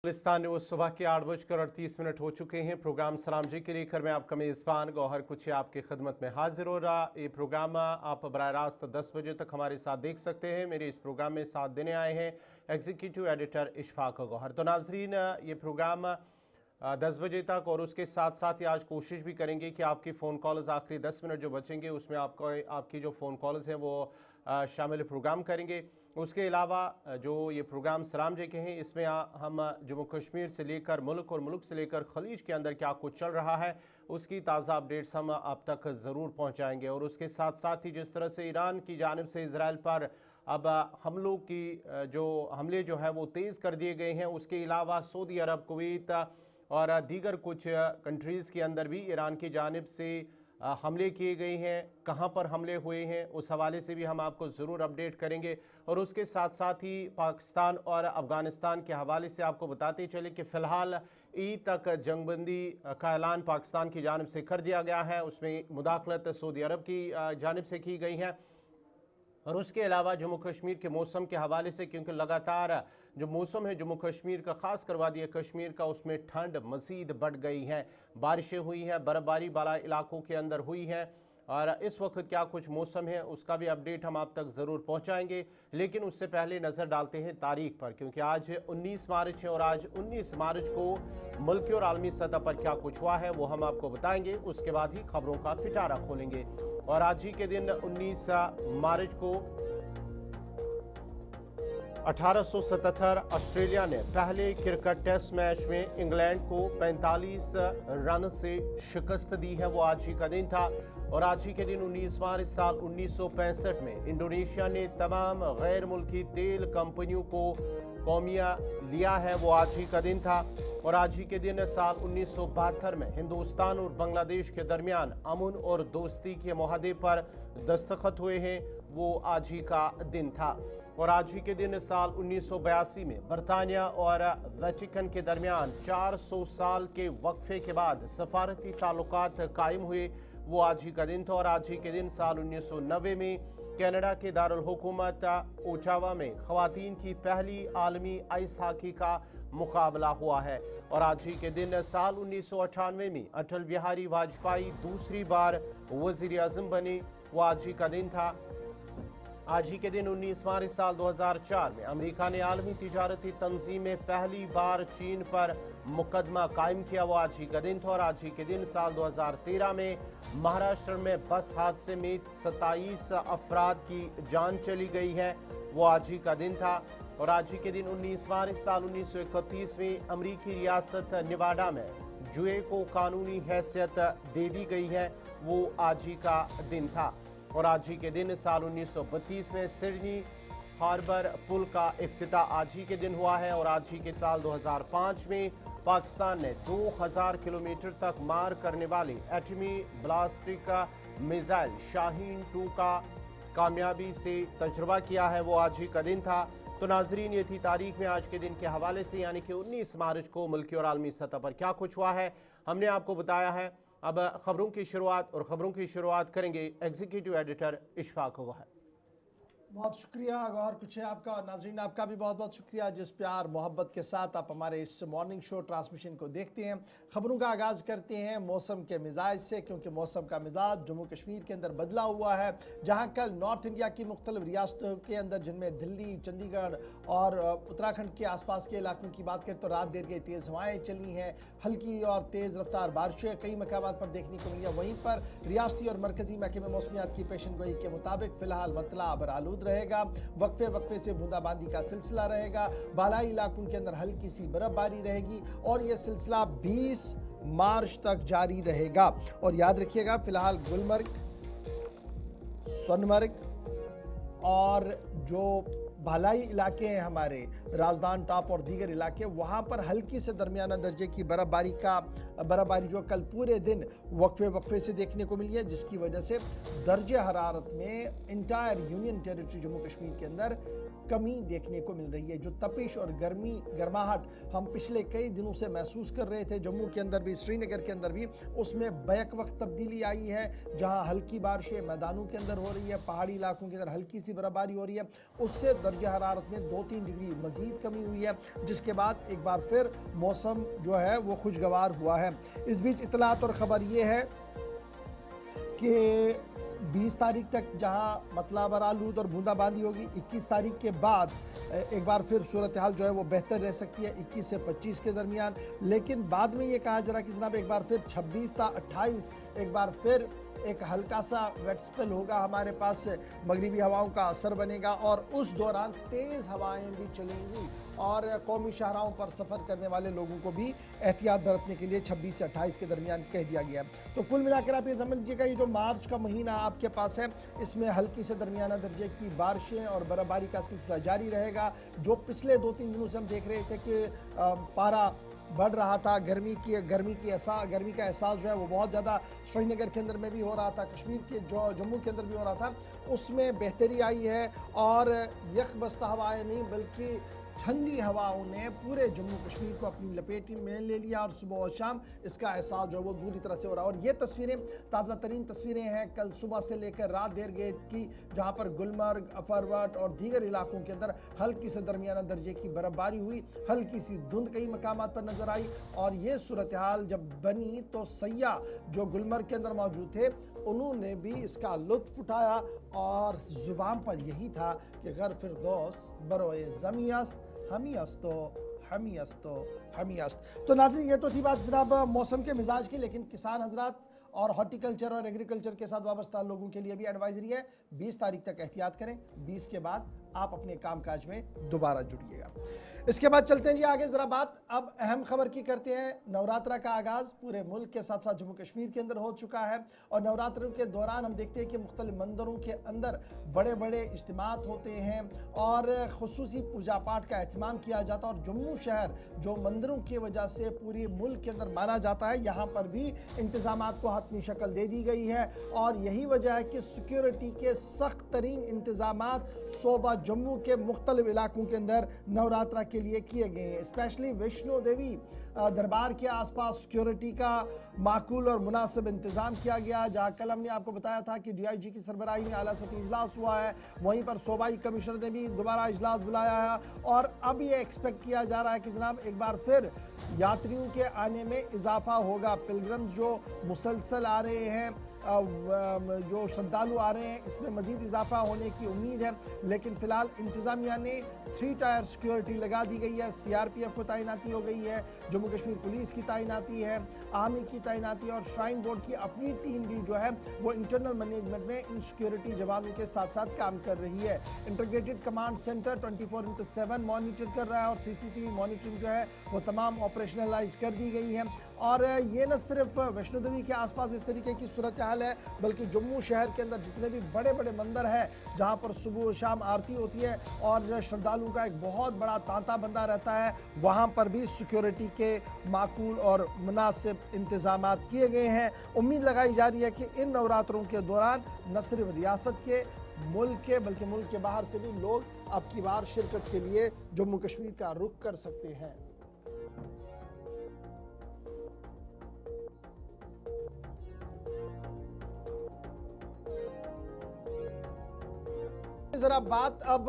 Gulistan news सुबह के 8:38 हो चुके हैं। प्रोग्राम सलाम जी के लेकर मैं आपका मेज़बान गौहर कुछ आपकी खिदमत में हाजिर हो रहा। ये प्रोग्राम आप बराह रास्त 10 बजे तक हमारे साथ देख सकते हैं। मेरे इस प्रोग्राम में साथ देने आए हैं एग्जीक्यूटिव एडिटर इशफाक गौहर। तो नाजरीन, ये प्रोग्राम 10 बजे तक और उसके साथ साथ ही आज कोशिश भी करेंगे कि आपकी फ़ोन कॉल्स आखिरी 10 मिनट जो बचेंगे उसमें आपकी जो फ़ोन कॉल्स हैं वो शामिल प्रोग्राम करेंगे। उसके अलावा जो ये प्रोग्राम सलाम जे के हैं, इसमें हम जम्मू कश्मीर से लेकर मुल्क और मुल्क से लेकर खलीज के अंदर क्या कुछ चल रहा है उसकी ताज़ा अपडेट्स हम आप तक ज़रूर पहुँचाएँगे। और उसके साथ साथ ही जिस तरह से ईरान की जानिब से इसराइल पर अब हमलों की जो हमले जो है वो तेज़ कर दिए गए हैं, उसके अलावा सऊदी अरब, कुवैत और दीगर कुछ कंट्रीज़ के अंदर भी ईरान की जानिब से हमले किए गए हैं, कहां पर हमले हुए हैं उस हवाले से भी हम आपको ज़रूर अपडेट करेंगे। और उसके साथ साथ ही पाकिस्तान और अफ़गानिस्तान के हवाले से आपको बताते चले कि फ़िलहाल ईद तक जंगबंदी का ऐलान पाकिस्तान की जानिब से कर दिया गया है। उसमें मुदाखलत सऊदी अरब की जानिब से की गई है। और उसके अलावा जम्मू कश्मीर के मौसम के हवाले से, क्योंकि लगातार जो मौसम है जम्मू कश्मीर का, ख़ास कर वादी कश्मीर का, उसमें ठंड मज़ीद बढ़ गई है। बारिशें हुई हैं, बर्फ़बारी बाला इलाकों के अंदर हुई है और इस वक्त क्या कुछ मौसम है उसका भी अपडेट हम आप तक ज़रूर पहुंचाएंगे। लेकिन उससे पहले नज़र डालते हैं तारीख पर, क्योंकि आज 19 मार्च है और आज 19 मार्च को मुल्की और आलमी सतह पर क्या कुछ हुआ है वो हम आपको बताएंगे। उसके बाद ही खबरों का पिटारा खोलेंगे। और आज ही के दिन 19 मार्च को 1877 ऑस्ट्रेलिया ने पहले क्रिकेट टेस्ट मैच में इंग्लैंड को 45 रन से शिकस्त दी है, वो आज ही का दिन था। और आज ही के दिन 19 मार्च साल 1965 में इंडोनेशिया ने तमाम गैर मुल्की तेल कंपनियों को कौमिया लिया है, वो आज ही का दिन था। और आज ही के दिन साल 1972 में हिंदुस्तान और बांग्लादेश के दरमियान अमन और दोस्ती के मुआहदे पर दस्तखत हुए हैं, वो आज ही का दिन था। और आज ही के दिन साल 1982 में बरतानिया और वेटिकन के दरमियान 400 साल के वक्फे के बाद सफारती ताल्लुकात कायम हुए, वो आज ही का दिन था। और आज ही के दिन साल 1990 में कनाडा के दारुल हुकूमत ओटावा में खवातीन की पहली आलमी आइस हॉकी का मुकाबला हुआ है। और आज ही के दिन साल 1998 में अटल बिहारी वाजपेयी दूसरी बार वजीर आजम बने, वो आज ही का दिन था। आज ही के दिन 19 मार्च साल 2004 में अमेरिका ने आलमी तिजारती तंजीम में पहली बार चीन पर मुकदमा कायम किया, वो आज ही का दिन था। और आज ही के दिन साल 2013 में महाराष्ट्र में बस हादसे में 27 अफराद की जान चली गई है, वो आज ही का दिन था। और आज ही के दिन 19 मार्च साल 1931 में अमरीकी रियासत निवाडा में जुए को कानूनी हैसियत दे दी गई है, वो आज ही का दिन था। और आज ही के दिन साल 1932 में सिडनी हार्बर पुल का इफ्तिताह आज ही के दिन हुआ है। और आज ही के साल 2005 में पाकिस्तान ने 2000 किलोमीटर तक मार करने वाली एटमी ब्लास्टिक मिसाइल शाहीन 2 का कामयाबी से तजुर्बा किया है, वो आज ही का दिन था। तो नाजरीन, ये थी तारीख में आज के दिन के हवाले से, यानी कि 19 मार्च को मुल्की और आलमी सतह पर क्या कुछ हुआ है हमने आपको बताया है। अब खबरों की शुरुआत करेंगे एग्जीक्यूटिव एडिटर इशफाक गौहर। बहुत शुक्रिया गौहर कुछ है आपका। और नाजरीन, आपका भी बहुत बहुत शुक्रिया जिस प्यार मोहब्बत के साथ आप हमारे इस मॉर्निंग शो ट्रांसमिशन को देखते हैं। खबरों का आगाज़ करते हैं मौसम के मिजाज से, क्योंकि मौसम का मिजाज जम्मू कश्मीर के अंदर बदला हुआ है। जहां कल नॉर्थ इंडिया की मुख्तलिफ रियासतों के अंदर, जिनमें दिल्ली, चंडीगढ़ और उत्तराखंड के आसपास के इलाकों की बात करें तो रात देर गई तेज़ हवाएँ चली हैं, हल्की और तेज़ रफ्तार बारिशें कई मकामात पर देखने को मिली है। वहीं पर रियासती और मरकजी महकमे मौसमियात की पेशन गोई के मुताबिक फ़िलहाल मतला बरालूद रहेगा, वक्फे से बूंदाबांदी का सिलसिला रहेगा, बालाई इलाकों के अंदर हल्की सी बर्फबारी रहेगी और यह सिलसिला 20 मार्च तक जारी रहेगा। और याद रखिएगा, फिलहाल गुलमर्ग, सोनमर्ग और जो बालाई इलाके हैं हमारे राजदान टॉप और दीगर इलाके, वहाँ पर हल्की से दरमियाना दर्जे की बर्फबारी जो कल पूरे दिन वक्फे से देखने को मिली है, जिसकी वजह से दर्जे हरारत में entire union territory Jammu Kashmir के अंदर कमी देखने को मिल रही है। जो तपिश और गर्माहट हम पिछले कई दिनों से महसूस कर रहे थे, जम्मू के अंदर भी, श्रीनगर के अंदर भी, उसमें बैक वक्त तब्दीली आई है। जहां हल्की बारिशें मैदानों के अंदर हो रही है, पहाड़ी इलाकों के अंदर हल्की सी बर्फबारी हो रही है, उससे की हरारत में 2-3 डिग्री मजीद कमी हुई है, जिसके बाद एक बार फिर मौसम जो है वो खुशगवार हुआ है। इस बीच इतलात और ख़बर ये है कि 20 तारीख तक जहां मतलाबर आलूद और बूंदाबांदी होगी, 21 तारीख के बाद एक बार फिर सूरत हाल जो है वो बेहतर रह सकती है 21 से 25 के दरमियान। लेकिन बाद में ये कहा जा रहा है कि जनाब एक बार फिर 26 था 28 एक बार फिर एक हल्का सा वेट स्पेल होगा, हमारे पास मगरिबी हवाओं का असर बनेगा और उस दौरान तेज़ हवाएं भी चलेंगी और कौमी शाहराहों पर सफ़र करने वाले लोगों को भी एहतियात बरतने के लिए 26 से 28 के दरमियान कह दिया गया है। तो कुल मिलाकर आप ये समझ लीजिएगा, ये जो मार्च का महीना आपके पास है इसमें हल्की से दरमियाना दर्जे की बारिशें और बर्फबारी का सिलसिला जारी रहेगा। जो पिछले 2-3 दिनों से हम देख रहे थे कि पारा बढ़ रहा था, गर्मी का एहसास जो है वो बहुत ज़्यादा श्रीनगर के अंदर में भी हो रहा था, कश्मीर के जो जम्मू के अंदर भी हो रहा था, उसमें बेहतरी आई है और यकबस्ता हवाएं नहीं बल्कि ठंडी हवाओं ने पूरे जम्मू कश्मीर को अपनी लपेट में ले लिया और सुबह और शाम इसका एहसास जो है वो पूरी तरह से हो रहा है। और ये तस्वीरें ताज़ा तरीन तस्वीरें हैं कल सुबह से लेकर रात देर गए की, जहाँ पर गुलमर्ग, अफरवट और दीगर इलाकों के अंदर हल्की से दरमियाना दर्जे की बर्फबारी हुई, हल्की सी धुंध कई मकामात पर नजर आई। और ये सूरत हाल जब बनी तो सयाह जो गुलमर्ग के अंदर मौजूद थे उन्होंने भी इसका लुत्फ उठाया और जुबान पर यही था कि गर फिरदौस बरोए ज़मी अस्त हमी अस्तो हमी अस्तो हमी अस्त। तो नाज़रीन ये तो थी बात जनाब मौसम के मिजाज की, लेकिन किसान हजरात और हॉर्टिकल्चर और एग्रीकल्चर के साथ वाबस्ता लोगों के लिए भी एडवाइजरी है, 20 तारीख तक एहतियात करें, 20 के बाद आप अपने कामकाज में दोबारा जुड़िएगा। इसके बाद चलते हैं जी आगे, ज़रा बात अब अहम खबर की करते हैं। नवरात्रा का आगाज़ पूरे मुल्क के साथ साथ जम्मू कश्मीर के अंदर हो चुका है और नवरात्रों के दौरान हम देखते हैं कि मुख्तलिफ मंदिरों के अंदर बड़े बड़े इज्तिमात होते हैं और खुसूसी पूजा पाठ का एहतमाम किया जाता है। और जम्मू शहर जो मंदिरों की वजह से पूरे मुल्क के अंदर माना जाता है, यहाँ पर भी इंतजामात को हतमी शक्ल दे दी गई है और यही वजह है कि सिक्योरिटी के सख्त तरीन इंतजामात सोबा जम्मू के मुख्तलिफ इलाकों के अंदर नवरात्रा के लिए किए गए हैं। स्पेशली वैष्णो देवी दरबार के आसपास सिक्योरिटी का माकूल और मुनासिब इंतजाम किया गया, जहाँ कल हमने आपको बताया था कि DIG की सरबराही में आला सतही इजलास हुआ है, वहीं पर सूबाई कमिश्नर ने भी दोबारा इजलास बुलाया है और अब ये एक्सपेक्ट किया जा रहा है कि जनाब एक बार फिर यात्रियों के आने में इजाफा होगा। पिलग्रम्स जो मुसलसल आ रहे हैं, जो श्रद्धालु आ रहे हैं, इसमें मजीद इजाफा होने की उम्मीद है। लेकिन फिलहाल इंतजामिया ने 3 टायर सिक्योरिटी लगा दी गई है, CRPF को तैनाती हो गई है, जम्मू कश्मीर पुलिस की तैनाती है, आर्मी की तैनाती और श्राइन बोर्ड की अपनी टीम भी जो है वो इंटरनल मैनेजमेंट में इन सिक्योरिटी जवानों के साथ साथ काम कर रही है। इंटीग्रेटेड कमांड सेंटर 24/7 मॉनिटर कर रहा है और CCTV मॉनिटरिंग जो है वो तमाम ऑपरेशनलाइज कर दी गई है। और ये न सिर्फ वैष्णो देवी के आसपास इस तरीके की सूरत हाल है, बल्कि जम्मू शहर के अंदर जितने भी बड़े बड़े मंदिर हैं जहाँ पर सुबह और शाम आरती होती है और श्रद्धालुओं का एक बहुत बड़ा तांता बंदा रहता है, वहाँ पर भी सिक्योरिटी के माकूल और मुनासिब इंतजामात किए गए हैं। उम्मीद लगाई जा रही है कि इन नवरात्रों के दौरान न सिर्फ रियासत के, मुल्क के, बल्कि मुल्क के बाहर से भी लोग अब की बार शिरकत के लिए जम्मू कश्मीर का रुख कर सकते हैं। जरा बात अब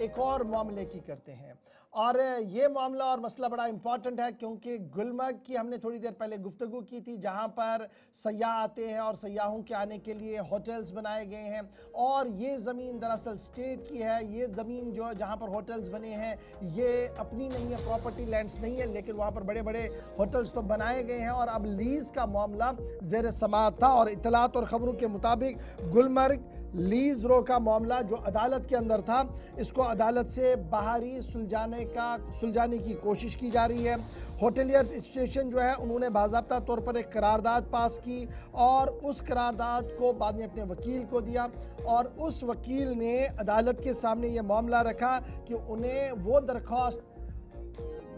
एक और मामले की करते हैं और ये मामला और मसला बड़ा इंपॉर्टेंट है क्योंकि गुलमर्ग की हमने थोड़ी देर पहले गुफ्तगू की थी, जहाँ पर सयाह आते हैं और सयाहों के आने के लिए होटल्स बनाए गए हैं और ये ज़मीन दरअसल स्टेट की है। ये ज़मीन जो जहाँ पर होटल्स बने हैं ये अपनी नहीं है, प्रॉपर्टी लैंड्स नहीं है, लेकिन वहाँ पर बड़े बड़े होटल्स तो बनाए गए हैं और अब लीज़ का मामला ज़ेर समाअत था। और इत्तलात और ख़बरों के मुताबिक गुलमर्ग लीज रो का मामला जो अदालत के अंदर था, इसको अदालत से बाहरी सुलझाने की कोशिश की जा रही है। होटलियर्स एसोसिएशन जो है उन्होंने बाज़ाब्ता तौर पर एक करारदाद पास की और उस करारदाद को बाद में अपने वकील को दिया और उस वकील ने अदालत के सामने ये मामला रखा कि उन्हें वो दरख्वास्त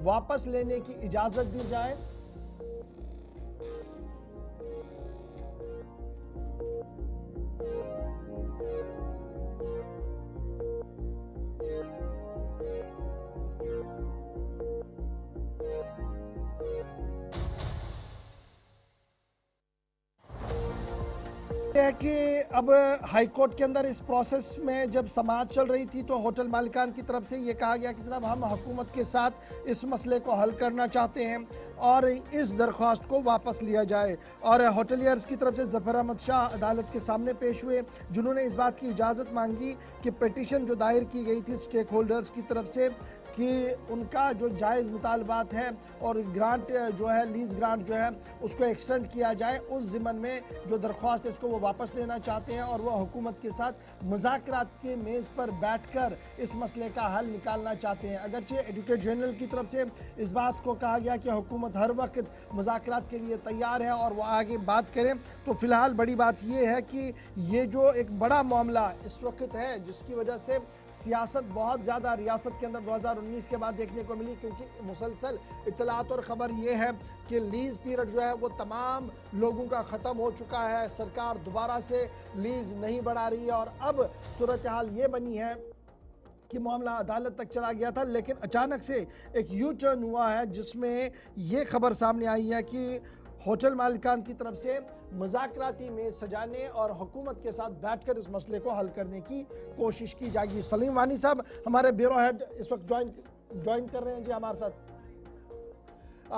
वापस लेने की इजाज़त दी जाए है कि अब हाई कोर्ट के अंदर इस प्रोसेस में जब समाअत चल रही थी तो होटल मालिकान की तरफ से ये कहा गया कि जनाब हम हुकूमत के साथ इस मसले को हल करना चाहते हैं और इस दरख्वास्त को वापस लिया जाए। और होटलियर्स की तरफ से ज़फ़र अहमद शाह अदालत के सामने पेश हुए, जिन्होंने इस बात की इजाज़त मांगी कि पिटीशन जो दायर की गई थी स्टेक होल्डर्स की तरफ से कि उनका जो जायज़ मुतालबात है और ग्रांट जो है लीज़ ग्रांट जो है उसको एक्सटेंड किया जाए, उस ज़िमन में जो दरख्वास्त है इसको वो वापस लेना चाहते हैं और वह हुकूमत के साथ मुज़ाकरात के मेज़ पर बैठकर इस मसले का हल निकालना चाहते हैं। अगरचे एडवोकेट जनरल की तरफ से इस बात को कहा गया कि हुकूमत हर वक्त मुज़ाकरात के लिए तैयार है और वह आगे बात करें, तो फ़िलहाल बड़ी बात यह है कि ये जो एक बड़ा मामला इस वक्त है जिसकी वजह से सियासत बहुत ज़्यादा रियासत के अंदर 2019 के बाद देखने को मिली, क्योंकि मुसलसल इत्तलात और ख़बर ये है कि लीज़ पीरियड जो है वो तमाम लोगों का ख़त्म हो चुका है, सरकार दोबारा से लीज़ नहीं बढ़ा रही है और अब सूरत हाल ये बनी है कि मामला अदालत तक चला गया था, लेकिन अचानक से एक यू टर्न हुआ है जिसमें ये खबर सामने आई है कि होटल मालिकान की तरफ से मुज़ाकराती मेज़ सजाने और हुकूमत के साथ बैठकर इस मसले को हल करने की कोशिश की जाएगी। सलीम वानी साहब हमारे ब्यूरो हेड इस वक्त ज्वाइन कर रहे हैं जी हमारे साथ।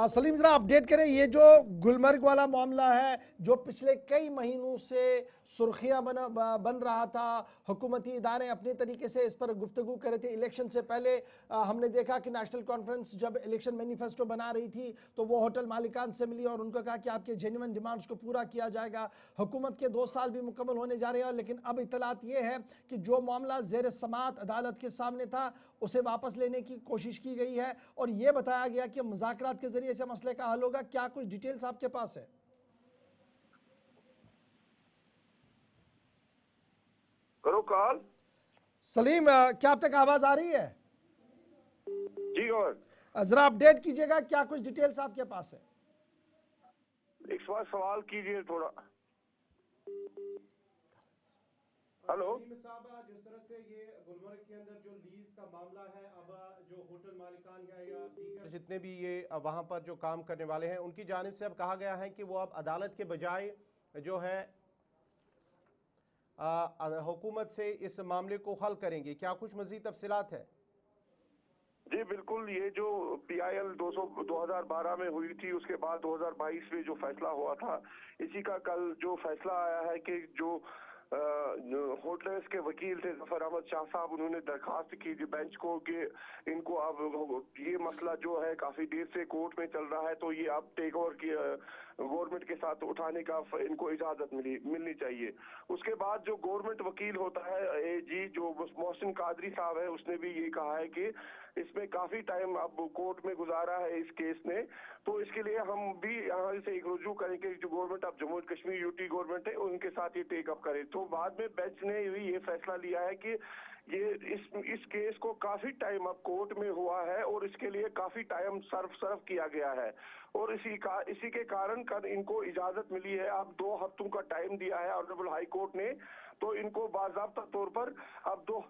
सलीम ज़रा अपडेट करें, ये जो गुलमर्ग वाला मामला है जो पिछले कई महीनों से सुर्खियां बन रहा था, हुकूमती इदारे अपने तरीके से इस पर गुफ्तगू कर रहे थे। इलेक्शन से पहले हमने देखा कि नेशनल कॉन्फ्रेंस जब इलेक्शन मैनिफेस्टो बना रही थी तो वो होटल मालिकान से मिली और उनको कहा कि आपके जेन्युइन डिमांड्स को पूरा किया जाएगा। हुकूमत के 2 साल भी मुकम्मल होने जा रहे हैं, लेकिन अब इत्तलात ये है कि जो मामला ज़ेर समाअत अदालत के सामने था उसे वापस लेने की कोशिश की गई है और ये बताया गया कि मुज़ाकरात के जरिए से मसले का हल होगा। क्या कुछ डिटेल्स आपके पास है? करो कॉल। सलीम क्या आप तक आवाज आ रही है? जी और जरा अपडेट कीजिएगा, क्या कुछ डिटेल्स आपके पास है? एक सवाल कीजिए थोड़ा। हेलो साहब, जिस तरह से ये गुलमर्ग के अंदर जो लीज का मामला है, अब जो होटल मालिकान है या दीगर जितने भी ये वहां पर जो काम करने वाले हैं उनकी जानिब से अब कहा गया है कि वो अब अदालत के बजाय जो है हुकूमत से इस मामले को हल करेंगे। क्या कुछ मजीद तफसीलात है? जी बिल्कुल, ये जो PIL 2012 में हुई थी उसके बाद 2022 में जो फैसला हुआ था, इसी का कल जो फैसला आया है कि जो होटलर्स के वकील थे ज़फ़र अहमद शाह साहब, उन्होंने दरखास्त की थी बेंच को कि इनको अब ये मसला जो है काफी देर से कोर्ट में चल रहा है, तो ये अब टेक ओवर की गवर्नमेंट के साथ उठाने का इनको इजाजत मिलनी चाहिए। उसके बाद जो गवर्नमेंट वकील होता है AG जो मोहसिन कादरी साहब है, उसने भी ये कहा है कि इसमें काफी टाइम अब कोर्ट में गुजारा है इस केस ने, तो इसके लिए हम भी यहाँ से एक रुजू करेंगे जो government of Jammu Kashmir UT government है उनके साथ ये टेक अप करे। तो बाद में बेंच ने ये फैसला लिया है कि ये इस केस को काफी टाइम अब कोर्ट में हुआ है और इसके लिए काफी टाइम सर्व किया गया है और इसी के कारण इनको इजाजत मिली है। अब 2 हफ्तों का टाइम दिया है ऑनरेबल हाई कोर्ट ने, तो इनको बाज़ाब्ता तौर पर अब 2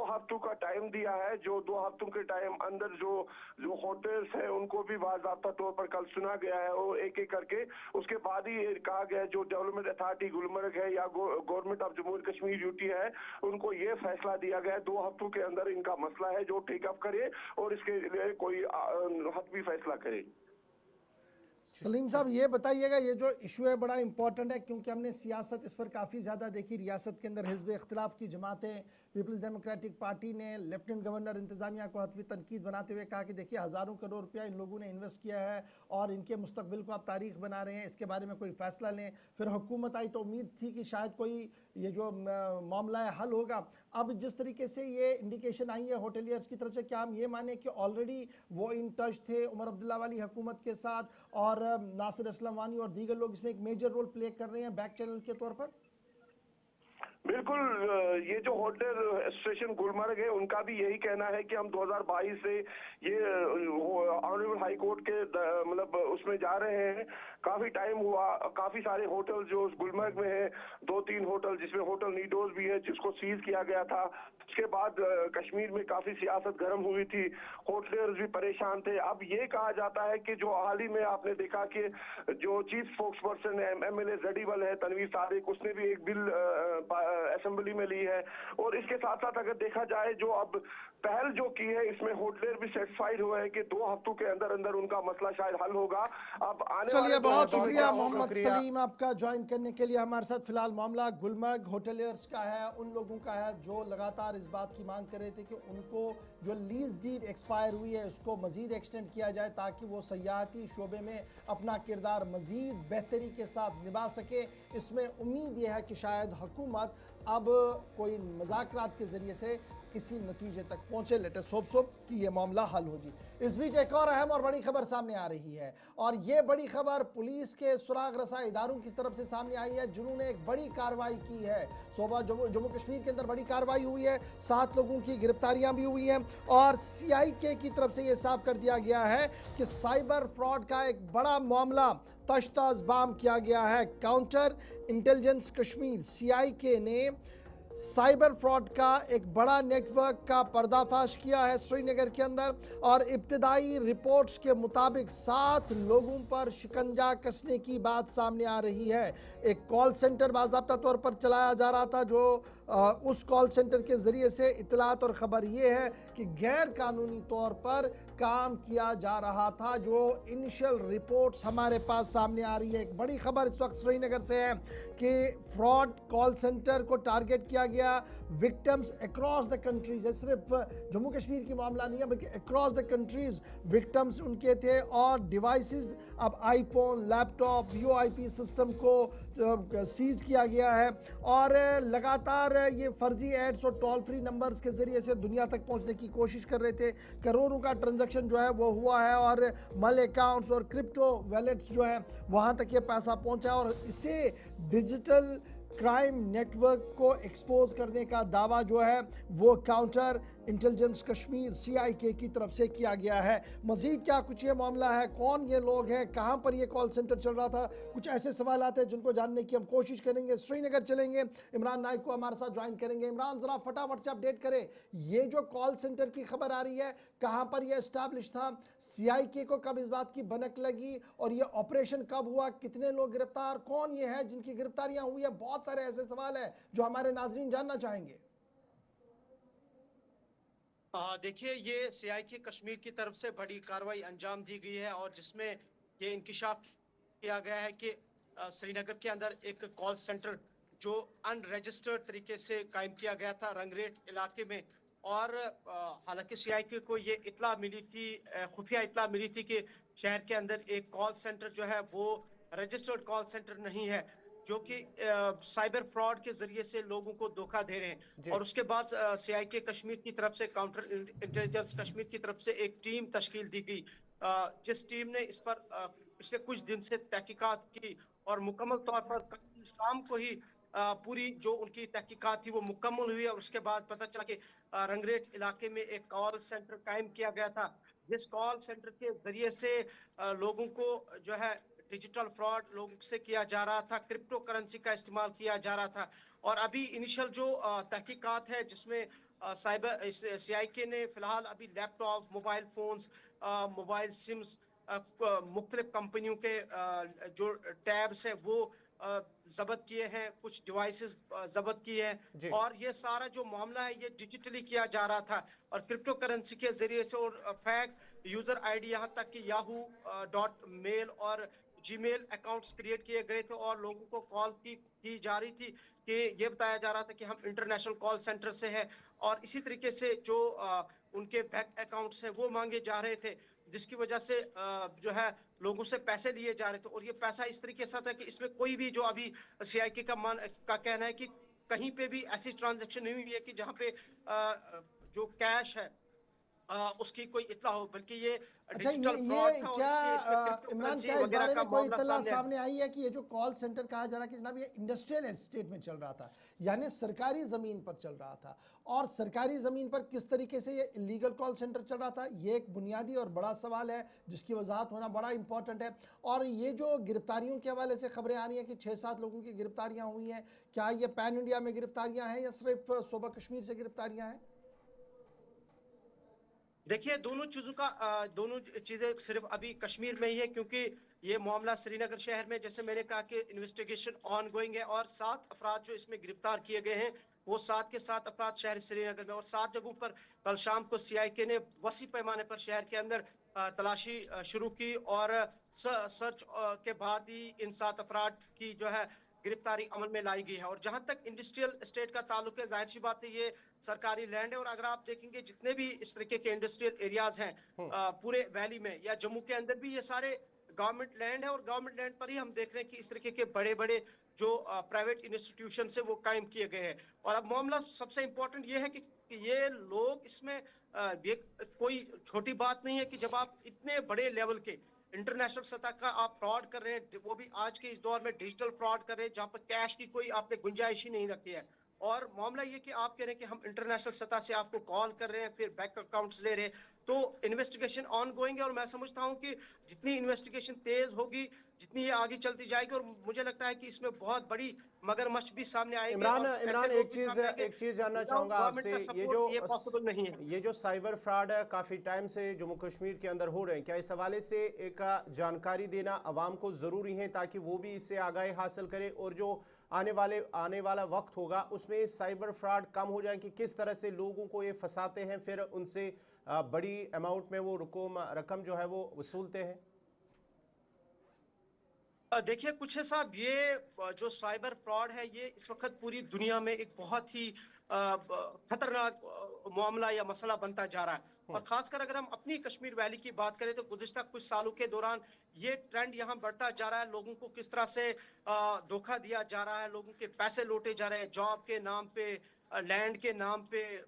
हफ्तों का टाइम दिया है। जो 2 हफ्तों के टाइम अंदर जो होटल्स हैं उनको भी बाज़ाब्ता तौर पर कल सुना गया है और एक एक करके उसके बाद ही ये कहा गया है जो डेवलपमेंट अथॉरिटी गुलमर्ग है या government of Jammu Kashmir UT है, उनको ये फैसला दिया गया है 2 हफ्तों के अंदर इनका मसला है जो टेक अप करे और इसके लिए कोई हतमी फैसला करे। सलीम साहब ये बताइएगा, ये जो इशू है बड़ा इंपॉर्टेंट है क्योंकि हमने सियासत इस पर काफ़ी ज़्यादा देखी। रियासत के अंदर हिज़्ब इख्तिलाफ की जमातें, पीपल्स डेमोक्रेटिक पार्टी ने लेफ्टिनेंट गवर्नर इंतज़ामिया को हतमी तनकीद बनाते हुए कहा कि देखिए हज़ारों करोड़ रुपया इन लोगों ने इन्वेस्ट किया है और इनके मुस्तकबिल को आप तारीख बना रहे हैं, इसके बारे में कोई फ़ैसला लें। फिर हुकूमत आई तो उम्मीद थी कि शायद कोई ये जो मामला है हल होगा। अब जिस तरीके से ये इंडिकेशन आई है होटलियर्स की तरफ से, क्या हम ये माने कि ऑलरेडी वो इन टच थे उमर अब्दुल्ला वाली हुकूमत के साथ और नासिर असलम वानी और दीगर लोग इसमें एक मेजर रोल प्ले कर रहे हैं बैक चैनल के तौर पर? बिल्कुल, ये जो होटल एसोसिएशन गुलमर्ग है उनका भी यही कहना है कि हम 2022 से ये ऑनरेबल हाई कोर्ट के मतलब उसमें जा रहे हैं काफी टाइम हुआ, काफी सारे होटल जो उस गुलमर्ग में है, 2-3 होटल जिसमें होटल नीडोज भी है, जिसको सीज किया गया था। उसके बाद कश्मीर में काफी सियासत गर्म हुई थी, होटलर्स भी परेशान थे। अब ये कहा जाता है कि जो हाल ही में आपने देखा कि जो चीफ स्पोक्स पर्सन है, एमएलए जडीवल है, तनवीर सादिक, उसने भी एक बिल असेंबली में ली है। और इसके साथ साथ अगर देखा जाए जो अब पहल जो की है, इसमें होटलर भी सेटिस्फाइड हुए हैं कि 2 हफ्तों के अंदर अंदर उनका मसला शायद हल होगा। अब आने चलिए, वाले बहुत जो शुक्रिया बहुत मोहम्मद शुक्रिया। सलीम आपका ज्वाइन करने के लिए हमारे साथ। फिलहाल मामला गुलमर्ग होटलियर्स का है, उन लोगों का है जो लगातार इस बात की मांग कर रहे थे कि उनको जो लीज डीड एक्सपायर हुई है उसको मजीद एक्सटेंड किया जाए ताकि वो सयाहती शोबे में अपना किरदार मजीद बेहतरी के साथ निभा सके। इसमें उम्मीद यह है कि शायद हुकूमत अब कोई मुज़ाकरात के ज़रिए से किसी नतीजे तक पहुंचे। लेटेस्ट होप सो कि ये मामला हल हो जी। इस बीच एक और अहम और बड़ी खबर सामने आ रही है, और ये बड़ी खबर पुलिस के सुराग रसा इदारों की तरफ से सामने आई है जिन्होंने एक बड़ी कार्रवाई की है। सुबह जम्मू कश्मीर के अंदर बड़ी कार्रवाई हुई है, 7 लोगों की गिरफ्तारियां भी हुई हैं, और CIK की तरफ से ये साफ कर दिया गया है कि साइबर फ्रॉड का एक बड़ा मामला तश्ताज़बाम किया गया है। काउंटर इंटेलिजेंस कश्मीर CIK ने साइबर फ्रॉड का एक बड़ा नेटवर्क का पर्दाफाश किया है श्रीनगर के अंदर, और इब्तिदाई रिपोर्ट्स के मुताबिक 7 लोगों पर शिकंजा कसने की बात सामने आ रही है। एक कॉल सेंटर बाज़ाब्ता तौर पर चलाया जा रहा था, जो उस कॉल सेंटर के ज़रिए से इतलात और ख़बर ये है कि गैर कानूनी तौर पर काम किया जा रहा था। जो इनिशियल रिपोर्ट्स हमारे पास सामने आ रही है, एक बड़ी खबर इस वक्त श्रीनगर से है कि फ्रॉड कॉल सेंटर को टारगेट किया गया। विक्टिम्स अक्रॉस द कंट्रीज, सिर्फ जम्मू कश्मीर की मामला नहीं है बल्कि अक्रॉस द कंट्रीज विक्टिम्स उनके थे, और डिवाइसेस अब आईफोन, लैपटॉप, VoIP सिस्टम को सीज किया गया है, और लगातार ये फर्जी एड्स और टोल फ्री नंबर्स के ज़रिए से दुनिया तक पहुंचने की कोशिश कर रहे थे। करोड़ों का ट्रांजैक्शन जो है वो हुआ है, और मल अकाउंट्स और क्रिप्टो वैलेट्स जो हैं वहाँ तक ये पैसा पहुंचा, और इसे डिजिटल क्राइम नेटवर्क को एक्सपोज करने का दावा जो है वो काउंटर इंटेलिजेंस कश्मीर CIK की तरफ से किया गया है। मजीद क्या कुछ ये मामला है, कौन ये लोग हैं, कहां पर ये कॉल सेंटर चल रहा था, कुछ ऐसे सवाल आते हैं जिनको जानने की हम कोशिश करेंगे। श्रीनगर चलेंगे, इमरान नाइक को हमारे साथ ज्वाइन करेंगे। इमरान, जरा फटाफट से अपडेट करें, ये जो कॉल सेंटर की खबर आ रही है कहां पर ये एस्टैब्लिश था, CIK को कब इस बात की भनक लगी, और ये ऑपरेशन कब हुआ, कितने लोग गिरफ्तार, कौन ये है जिनकी गिरफ्तारियां हुई है। बहुत सारे ऐसे सवाल हैं जो हमारे नाजरीन जानना चाहेंगे। देखिए, ये CIK कश्मीर की तरफ से बड़ी कार्रवाई अंजाम दी गई है, और जिसमें ये इंकिशाफ किया गया है कि श्रीनगर के अंदर एक कॉल सेंटर जो अनरजिस्टर्ड तरीके से कायम किया गया था रंगरेट इलाके में। और हालांकि CIK को ये इत्ला मिली थी, खुफिया इत्ला मिली थी कि शहर के अंदर एक कॉल सेंटर जो है वो रजिस्टर्ड कॉल सेंटर नहीं है, जो कि साइबर फ्रॉड के जरिए से लोगों को धोखा दे रहे हैं। और उसके बाद CIK कश्मीर की तरफ से, काउंटर इंटेलिजेंस कश्मीर की तरफ से एक टीम तश्कील दी गई, जिस टीम ने इस पर पिछले कुछ दिन से तहकीकात की, और मुकम्मल तौर पर कल शाम को ही पूरी जो उनकी तहकीकात थी वो मुकम्मल हुई। और उसके बाद पता चला कि रंगरेट इलाके में एक कॉल सेंटर कायम किया गया था, जिस कॉल सेंटर के जरिए से लोगों को जो है डिजिटल फ्रॉड लोगों से किया जा रहा था, क्रिप्टो करेंसी का इस्तेमाल किया जा रहा था। और अभी इनिशियल जो तहकीकात है जिसमें साइबर CIK ने फिलहाल अभी laptop, mobile phones, mobile sims, मुख्तलिफ कंपनियों के जो टैब्स है वो जब्त किए हैं, कुछ डिवाइसेस जब्त किए हैं। और ये सारा जो मामला है ये डिजिटली किया जा रहा था, और क्रिप्टो करेंसी के जरिए से, और फैक यूजर ID, यहाँ तक कि yahoo.mail और Gmail अकाउंट्स क्रिएट किए गए थे, और लोगों को कॉल की जा रही थी कि ये बताया जा रहा था कि हम इंटरनेशनल कॉल सेंटर से है, और इसी तरीके से जो उनके बैंक अकाउंट्स हैं वो मांगे जा रहे थे, जिसकी वजह से जो है लोगों से पैसे लिए जा रहे थे। और ये पैसा इस तरीके से था कि इसमें कोई भी, जो अभी CIK का कहना है कि कहीं पे भी ऐसी ट्रांजैक्शन नहीं हुई है कि जहाँ पे जो कैश है उसकी कोई इत्तला हो, बल्कि ये अच्छा, डिजिटल ये फ्रॉड था और क्या इसलिए इसमें क्रिप्टो इमरान, करेंसी क्या इस वगैरह बारे का में कोई मामला इत्तला सामने आया। सामने आई है कि ये जो कॉल सेंटर कहा जा रहा है कि जनाब ये इंडस्ट्रियल एस्टेट में चल रहा था, यानी सरकारी ज़मीन पर चल रहा था, और सरकारी ज़मीन पर किस तरीके से ये इलीगल कॉल सेंटर चल रहा था, ये एक बुनियादी और बड़ा सवाल है जिसकी वजाहत होना बड़ा इंपॉर्टेंट है। और ये जो गिरफ्तारियों के हवाले से खबरें आ रही हैं कि 6-7 लोगों की गिरफ्तारियाँ हुई हैं, क्या ये पैन इंडिया में गिरफ्तारियाँ हैं या सिर्फ सूबा कश्मीर से गिरफ्तारियाँ हैं? देखिए, दोनों चीजें सिर्फ अभी कश्मीर में ही है, क्योंकि ये मामला श्रीनगर शहर में, जैसे मैंने कहा कि इन्वेस्टिगेशन ऑन गोइंग है, और 7 अफराद जो इसमें गिरफ्तार किए गए हैं वो 7 के 7 अफराद शहर श्रीनगर में, और 7 जगहों पर कल शाम को सीआईके ने वसी पैमाने पर शहर के अंदर तलाशी शुरू की, और सर्च के बाद ही इन 7 अफराद की जो है गिरफ्तारी अमल में लाई गई है। और जहां तक इंडस्ट्रियल एस्टेट का ताल्लुक है, जाहिर सी बात है ये सरकारी लैंड है, और अगर आप देखेंगे जितने भी इस तरीके के इंडस्ट्रियल एरियाज हैं पूरे वैली में या जम्मू के अंदर भी, ये सारे गवर्नमेंट लैंड है, और गवर्नमेंट लैंड पर ही हम देख रहे हैं कि इस तरीके के बड़े बड़े जो प्राइवेट इंस्टीट्यूशन है वो कायम किए गए हैं। और अब मामला सबसे इंपॉर्टेंट ये है कि ये लोग इसमें ये कोई छोटी बात नहीं है कि जब आप इतने बड़े लेवल के इंटरनेशनल सतह का आप फ्रॉड कर रहे हैं, वो भी आज के इस दौर में डिजिटल फ्रॉड कर रहे हैं जहां पर कैश की कोई आपने गुंजाइश ही नहीं रखी है। और मामला ये कि आप कह रहे हैं कि हम इंटरनेशनल सतह से आपको कॉल कर रहे हैं, फिर बैंक अकाउंट्स ले रहे हैं, तो इन्वेस्टिगेशन ऑन गोइंग है, और मैं समझता हूं कि जितनी इन्वेस्टिगेशन तेज होगी, जितनी ये आगे चलती जाएगी, और मुझे लगता है कि इसमें बहुत बड़ी मगरमच्छ भी सामने आएंगे, इमरान, और ऐसे इमरान लोग एक भी सामने आएंगे। चीज जानना विदाउट चाहूंगा गवर्नमेंट आपसे, का सपोर्ट ये पॉसिबल नहीं है। ये जो साइबर फ्रॉड है काफी टाइम से जम्मू कश्मीर के अंदर हो रहे हैं, क्या इस हवाले से एक जानकारी देना अवाम को जरूरी है ताकि वो भी इससे आगाही हासिल करे, और जो आने वाला वक्त होगा उसमें साइबर फ्रॉड कम हो जाए कि किस तरह से लोगों को ये फंसाते हैं, फिर उनसे बड़ी अमाउंट में वो रकम जो है वो वसूलते हैं? देखिए कुछ है साहब, ये जो साइबर फ्रॉड है ये इस वक्त पूरी दुनिया में एक बहुत ही खतरनाक मामला या मसला बनता जा रहा है। और खासकर अगर हम अपनी कश्मीर वैली की बात करें तो गुज़िश्ता कुछ सालों के दौरान ये ट्रेंड यहाँ बढ़ता जा रहा है। लोगों को किस तरह से धोखा दिया जा रहा है, लोगों के पैसे लूटे जा रहे हैं जॉब के नाम पे, लैंड के नाम पे,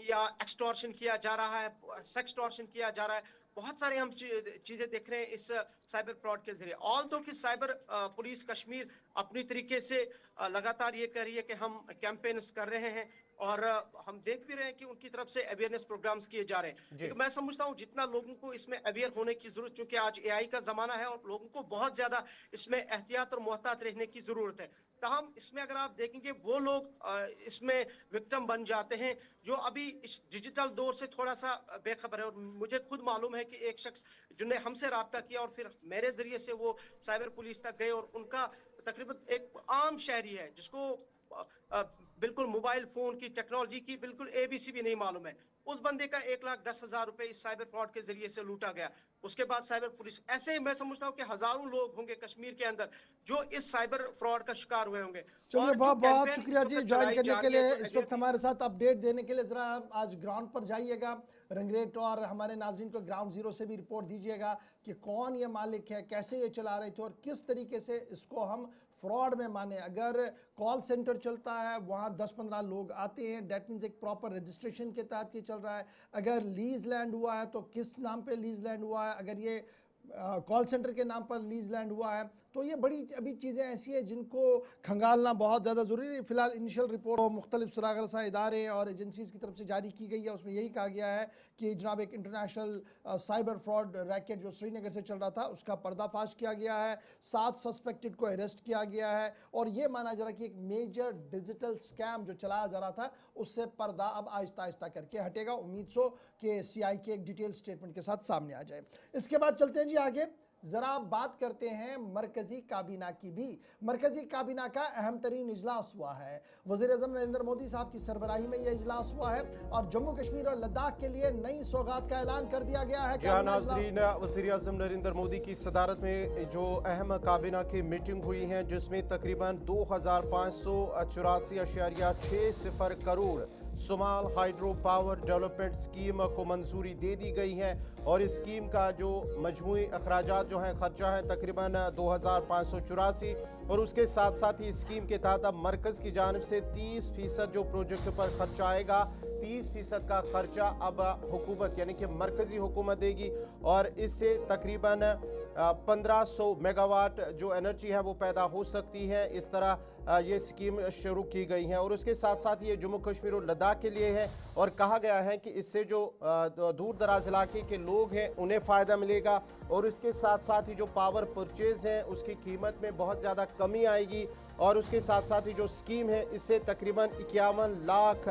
या एक्सटॉर्शन किया जा रहा है, सेक्सटॉर्शन किया जा रहा है। बहुत सारे हम चीजें देख रहे हैं इस साइबर फ्रॉड के जरिए। ऑल दो कि साइबर पुलिस कश्मीर अपनी तरीके से लगातार ये कर रही है कि हम कैंपेन्स कर रहे हैं, और हम देख भी रहे हैं कि उनकी तरफ से अवेयरनेस प्रोग्राम्स किए जा रहे हैं। लेकिन मैं समझता हूँ जितना लोगों को इसमें अवेयर होने की जरूरत, चूंकि आज एआई का जमाना है और लोगों को बहुत ज्यादा इसमें एहतियात और मोहतात रहने की जरूरत है। ताहम इसमें अगर आप देखेंगे वो लोग इसमें विक्टिम बन जाते हैं जो अभी इस डिजिटल दौर से थोड़ा सा बेखबर है। और मुझे खुद मालूम है कि एक शख्स जिन्हें हमसे राब्ता किया और फिर मेरे जरिए से वो साइबर पुलिस तक गए, और उनका तकरीबन एक आम शहरी है जिसको बिल्कुल मोबाइल फोन की टेक्नोलॉजी की बिल्कुल एबीसी भी नहीं मालूम है, उस बंदे का 1,10,000 रुपए इस साइबर फ्रॉड के जरिए से लूटा गया। उसके बाद साइबर पुलिस, ऐसे मैं समझता हूँ कि हजारों लोग होंगे कश्मीर के अंदर जो इस साइबर फ्रॉड का शिकार हुए होंगे। चलिए, बहुत बहुत शुक्रिया जी ज्वाइन करने के लिए, इस वक्त हमारे साथ अपडेट देने के लिए। जरा आज ग्राउंड पर जाइएगा रंगरेट, और हमारे नाजरीन को ग्राउंड जीरो से भी रिपोर्ट दीजिएगा कि कौन ये मालिक है, कैसे ये चला रहे थे, और किस तरीके से इसको हम फ्रॉड में माने। अगर कॉल सेंटर चलता है वहाँ 10-15 लोग आते हैं, डेट मीन्स एक प्रॉपर रजिस्ट्रेशन के तहत ये चल रहा है। अगर लीज लैंड हुआ है तो किस नाम पे लीज लैंड हुआ है, अगर ये कॉल सेंटर के नाम पर लीज लैंड हुआ है, तो ये बड़ी अभी चीज़ें ऐसी हैं जिनको खंगालना बहुत ज़्यादा ज़रूरी है। फिलहाल इनिशियल रिपोर्ट मुख्तलिफ सुराग रसा इदारे और एजेंसीज़ की तरफ से जारी की गई है, उसमें यही कहा गया है कि जनाब एक इंटरनेशनल साइबर फ्रॉड रैकेट जो श्रीनगर से चल रहा था उसका पर्दाफाश किया गया है, 7 सस्पेक्टेड को अरेस्ट किया गया है, और ये माना जा रहा है कि एक मेजर डिजिटल स्कैम जो चलाया जा रहा था उससे पर्दा अब आहिस्ता आहिस्ता करके हटेगा। उम्मीद सो कि सीआई के एक डिटेल स्टेटमेंट के साथ सामने आ जाए। इसके बाद चलते हैं जी आगे, जरा बात करते हैं मरकजी काबीना की भी। मरकजी काबीना का अहम तरीन इजलास हुआ है, वज़ीर-ए-आज़म नरेंद्र मोदी साहब की सरबराही में यह इजलास हुआ है, और जम्मू कश्मीर और लद्दाख के लिए नई सौगात का ऐलान कर दिया गया है। नाज़रीन, वज़ीर-ए-आज़म नरेंद्र मोदी की सदारत में जो अहम काबीना की मीटिंग हुई है जिसमें तकरीबन 2584.60 करोड़ सुमाल हाइड्रो पावर डेवलपमेंट स्कीम को मंजूरी दे दी गई है, और इस स्कीम का जो मजमूई अखराजात जो हैं खर्चा है तकरीबन 2584, और उसके साथ साथ ही स्कीम के तहत अब मरकज़ की जानिब से 30% जो प्रोजेक्ट पर खर्चा आएगा 30% का खर्चा अब हुकूमत यानी कि मरकजी हुकूमत देगी और इससे तकरीबन 1500 मेगावाट जो एनर्जी है वो पैदा हो सकती है। इस तरह ये स्कीम शुरू की गई है और उसके साथ साथ ये जम्मू कश्मीर और लद्दाख के लिए है और कहा गया है कि इससे जो दूर दराज इलाके के लोग हैं उन्हें फ़ायदा मिलेगा और उसके साथ साथ ही जो पावर परचेज है उसकी कीमत में बहुत ज़्यादा कमी आएगी और उसके साथ साथ ही जो स्कीम है इससे तकरीबन 51 लाख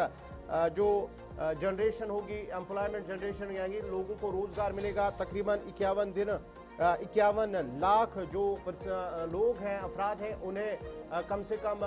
जो जनरेशन होगी, एम्प्लॉयमेंट जनरेशन यानी लोगों को रोज़गार मिलेगा। तकरीबन 51 लाख जो लोग हैं, अफराद हैं, उन्हें कम से कम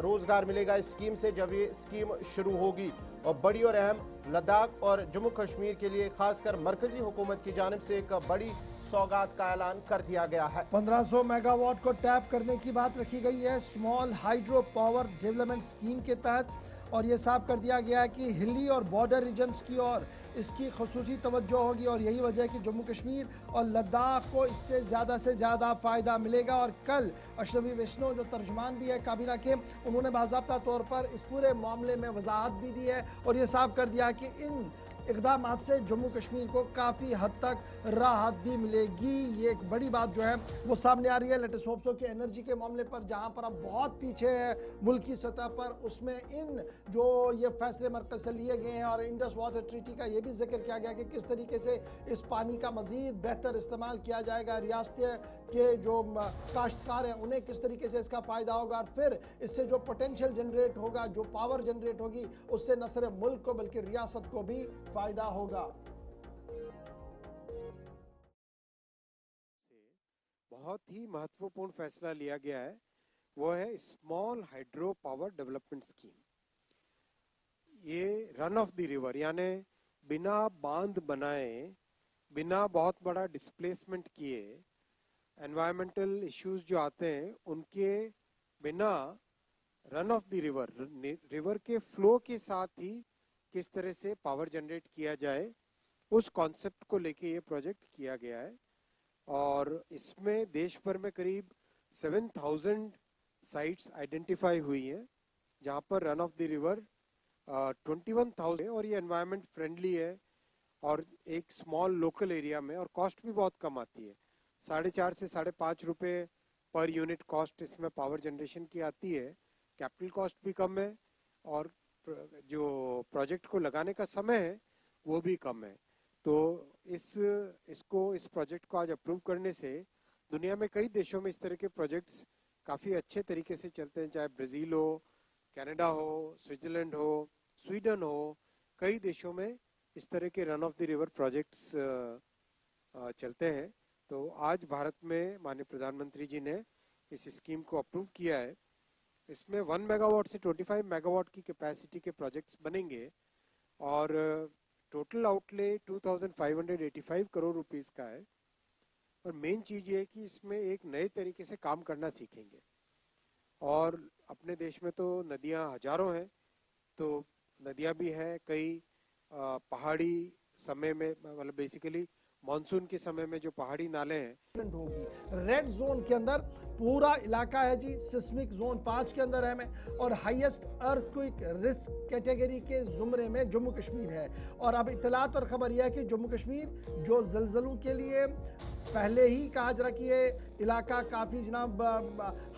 रोज़गार मिलेगा इस स्कीम से जब ये स्कीम शुरू होगी। और बड़ी और अहम लद्दाख और जम्मू कश्मीर के लिए खासकर मरकजी हुकूमत की जानिब से एक बड़ी सौगात का ऐलान कर दिया गया है। 1500 मेगावाट को टैप करने की बात रखी गई है small hydro power development scheme के तहत और ये साफ कर दिया गया है कि हिली और बॉर्डर रीजन्स की ओर इसकी खसूसी तवज्जो होगी और यही वजह है कि जम्मू कश्मीर और लद्दाख को इससे ज़्यादा फ़ायदा मिलेगा। और कल अशरफी वैष्णव जो तर्जमान भी है काबीना के, उन्होंने बाज़ाब्ता तौर पर इस पूरे मामले में वजाहत भी दी है और ये साफ कर दिया कि इन इक़दाम से जम्मू कश्मीर को काफ़ी हद तक राहत भी मिलेगी। ये एक बड़ी बात जो है वो सामने आ रही है। लेटेस्ट होप सो कि एनर्जी के मामले पर जहां पर हम बहुत पीछे हैं मुल्क की सतह पर, उसमें इन जो ये फैसले मरकज़ से लिए गए हैं और इंडस वाटर ट्रीटी का ये भी जिक्र किया गया कि किस तरीके से इस पानी का मज़ीद बेहतर इस्तेमाल किया जाएगा, रियासतें के जो काश्तकार हैं उन्हें किस तरीके से इसका फ़ायदा होगा और फिर इससे जो पोटेंशियल जनरेट होगा, जो पावर जनरेट होगी, उससे न सिर्फ मुल्क को बल्कि रियासत को भी फ़ायदा होगा। बहुत ही महत्वपूर्ण फैसला लिया गया है, वो है small hydro power development scheme. ये रन ऑफ द रिवर यानी बिना बांध बनाए, बिना बहुत बड़ा डिस्प्लेसमेंट किए, एनवायरमेंटल इश्यूज जो आते हैं उनके बिना रन ऑफ द रिवर के फ्लो के साथ ही किस तरह से पावर जनरेट किया जाए, उस कॉन्सेप्ट को लेके ये प्रोजेक्ट किया गया है। और इसमें देश भर में करीब 7000 साइट्स आइडेंटिफाई हुई हैं जहां पर रन ऑफ द रिवर 21,000 और ये एनवायरनमेंट फ्रेंडली है और एक स्मॉल लोकल एरिया में, और कॉस्ट भी बहुत कम आती है। 4.5 से 5.5 रुपए पर यूनिट कॉस्ट इसमें पावर जनरेशन की आती है। कैपिटल कॉस्ट भी कम है और जो प्रोजेक्ट को लगाने का समय है वो भी कम है। तो इस प्रोजेक्ट को आज अप्रूव करने से दुनिया में कई देशों में इस तरह के प्रोजेक्ट्स काफ़ी अच्छे तरीके से चलते हैं, चाहे ब्राज़ील हो, कनाडा हो, स्विट्जरलैंड हो, स्वीडन हो, कई देशों में इस तरह के run of the river projects चलते हैं। तो आज भारत में माननीय प्रधानमंत्री जी ने इस स्कीम को अप्रूव किया है। इसमें 1 मेगावाट से 25 मेगावाट की कैपेसिटी के प्रोजेक्ट्स बनेंगे और टोटल आउटले 2585 करोड़ रुपीस का है। और मेन चीज ये है कि इसमें एक नए तरीके से काम करना सीखेंगे। और अपने देश में तो नदियां हजारों हैं, तो नदियां भी हैं, कई पहाड़ी समय में, मतलब बेसिकली मॉनसून के समय में जो पहाड़ी नाले हैं होगी। रेड जोन के अंदर पूरा इलाका है जी, सिस्मिक जोन 5 के अंदर है मैं, और हाईएस्ट अर्थक्वेक रिस्क कैटेगरी के जुमरे में जम्मू कश्मीर है। और अब इतलात और खबर यह है कि जम्मू कश्मीर जो जलजलों के लिए पहले ही कहा जा रहा कि ये इलाका काफ़ी जनाब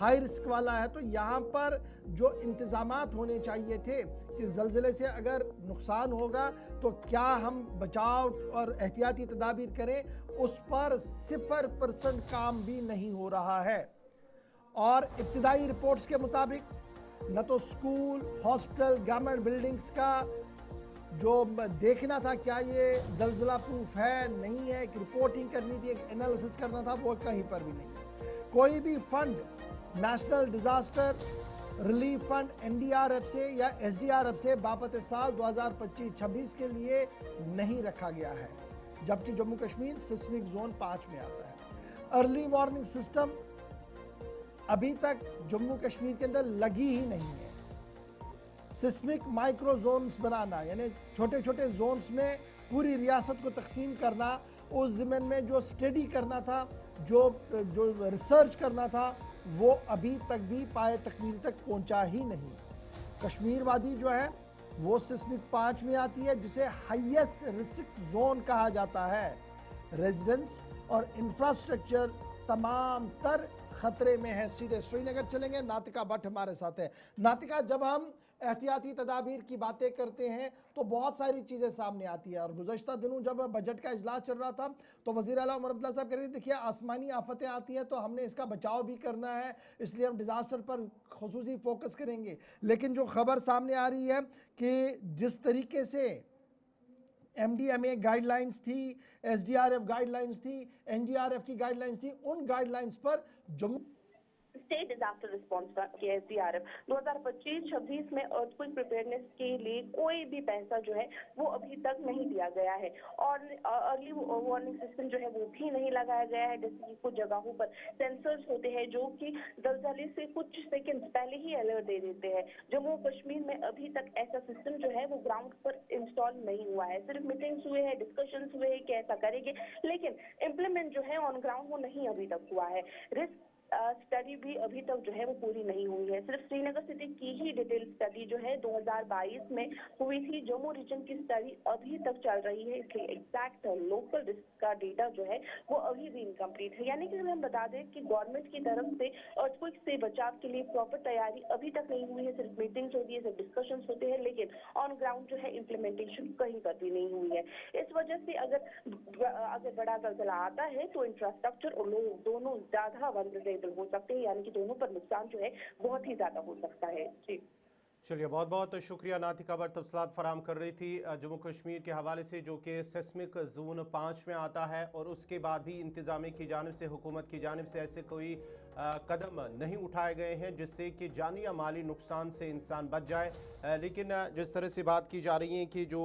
हाई रिस्क वाला है, तो यहाँ पर जो इंतज़ामात होने चाहिए थे कि ज़लज़ले से अगर नुकसान होगा तो क्या हम बचाव और एहतियाती तदाबीर करें, उस पर 0% काम भी नहीं हो रहा है। और इब्तिदाई रिपोर्ट्स के मुताबिक न तो स्कूल, हॉस्पिटल, गवर्नमेंट बिल्डिंग्स का जो देखना था क्या ये जलजला प्रूफ है नहीं है, एक रिपोर्टिंग करनी थी, एक एनालिसिस करना था, वो कहीं पर भी नहीं। कोई भी fund national disaster relief fund NDRF से या एसडीआरएफ से बाबत साल 2025-26 के लिए नहीं रखा गया है, जबकि जम्मू कश्मीर सिस्मिक जोन 5 में आता है। अर्ली वार्निंग सिस्टम अभी तक जम्मू कश्मीर के अंदर लगी ही नहीं है। सिस्मिक माइक्रो जोन्स बनाना यानी छोटे छोटे जोन्स में पूरी रियासत को तकसीम करना, उस ज़मीन में जो स्टडी करना था, जो रिसर्च करना था, वो अभी तक भी पाए तकमील तक पहुंचा ही नहीं। कश्मीर वादी जो है वो सिस्मिक 5 में आती है, जिसे हाईएस्ट रिस्क जोन कहा जाता है। रेजिडेंस और इंफ्रास्ट्रक्चर तमाम तर खतरे में है। सीधे श्रीनगर चलेंगे, नातिका भट्ट हमारे साथ है। नातिका, जब हम एहतियाती तदाबीर की बातें करते हैं तो बहुत सारी चीज़ें सामने आती है, और गुज़श्ता दिनों जब बजट का इजलास चल रहा था तो वज़ीर आला उमर अब्दुल्ला साहब कह रहे थे देखिए आसमानी आफतें आती हैं तो हमने इसका बचाव भी करना है, इसलिए हम डिज़ास्टर पर खुसूसी फोकस करेंगे। लेकिन जो खबर सामने आ रही है कि जिस तरीके से MDMA गाइडलाइंस थी, SDRF गाइडलाइंस थी, NGRF की गाइडलाइंस थी, उन गाइडलाइंस पर जम्मू स्टेट डिजास्टर रिस्पांस के SDRF 2025-26 में अर्थक्वेक प्रिपेयरनेस के लिए कोई भी पैसा जो है वो अभी तक नहीं दिया गया है, और अर्ली वार्निंग सिस्टम जो है वो भी नहीं लगाया गया है। जैसे कि कुछ जगहों पर सेंसर्स होते हैं जो कि ज़लज़ले से कुछ सेकंड्स पहले ही अलर्ट दे देते हैं। जम्मू कश्मीर में अभी तक ऐसा सिस्टम जो है वो ग्राउंड पर इंस्टॉल नहीं हुआ है। सिर्फ मीटिंग्स हुए हैं, डिस्कशंस हुए हैं कि ऐसा करेंगे, लेकिन इम्प्लीमेंट जो है ऑन ग्राउंड वो नहीं अभी तक हुआ है। रिस्क स्टडी भी अभी तक जो है वो पूरी नहीं हुई है। सिर्फ श्रीनगर सिटी की ही डिटेल स्टडी जो है 2022 में हुई थी। जम्मू रीजन की स्टडी अभी तक चल रही है, इसलिए एग्जैक्ट लोकल रिस्क का डेटा जो है वो अभी भी इनकम्प्लीट है। यानी कि हम बता दें कि गवर्नमेंट की तरफ से अर्थक्वेक से बचाव के लिए प्रॉपर तैयारी अभी तक नहीं हुई है। सिर्फ मीटिंग्स होती है, सिर्फ डिस्कशंस होते हैं, लेकिन ऑन ग्राउंड जो है इम्प्लीमेंटेशन कहीं पर भी नहीं हुई है। इस वजह से अगर बड़ा ज़लज़ला आता है तो इंफ्रास्ट्रक्चर और लोग दोनों ज्यादा वल्नरेबल हो सकते हैं, यानी कि दोनों पर नुकसान जो है बहुत ही ज्यादा हो सकता है। जी चलिए, बहुत बहुत शुक्रिया नातिका भट्ट, तफसीलात फराम कर रही थी जम्मू कश्मीर के हवाले से, जो कि सेस्मिक जोन 5 में आता है, और उसके बाद भी इंतजामिया की जानिब से, हुकूमत की जानिब से ऐसे कोई कदम नहीं उठाए गए हैं जिससे कि जानी या माली नुकसान से इंसान बच जाए। लेकिन जिस तरह से बात की जा रही है कि जो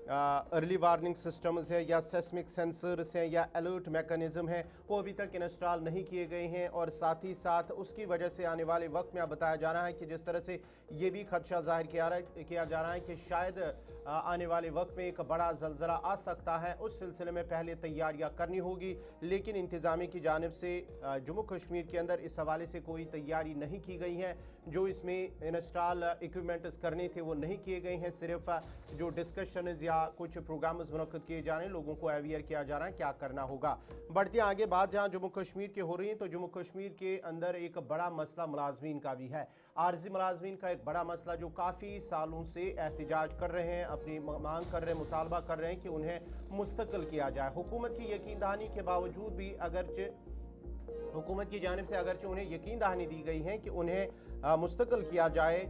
अर्ली वार्निंग सिस्टम्स है या सेस्मिक सेंसर्स हैं या अलर्ट मैकेनिज़्म है, वो अभी तक इंस्टॉल नहीं किए गए हैं, और साथ ही साथ उसकी वजह से आने वाले वक्त में अब बताया जा रहा है कि जिस तरह से ये भी खदशा जाहिर किया जा रहा है कि शायद आने वाले वक्त में एक बड़ा ज़लज़ला आ सकता है, उस सिलसिले में पहले तैयारियां करनी होगी। लेकिन इंतज़ामिया की जानिब से जम्मू कश्मीर के अंदर इस हवाले से कोई तैयारी नहीं की गई है। जो इसमें इंस्टॉल इक्विपमेंट्स करने थे वो नहीं किए गए हैं, सिर्फ जो डिस्कशंस या कुछ प्रोग्राम्स मुनक्किद किए जा रहे हैं, लोगों को अवेयर किया जा रहा है क्या करना होगा। बढ़ते आगे बात जहां जम्मू कश्मीर की हो रही है, तो जम्मू कश्मीर के अंदर एक बड़ा मसला मुलाजमीन का भी है। आर्जी मुलाजमीन का एक बड़ा मसला जो काफ़ी सालों से एहतजाज कर रहे हैं, अपनी मांग कर रहे हैं, मुतालबा कर रहे हैं कि उन्हें मुस्तकिल किया जाए। हुकूमत की यकीन दहानी के बावजूद भी अगरचे हुकूमत की जानिब से अगरचे उन्हें यकीन दहानी दी गई है कि उन्हें मुस्तकिल किया जाए,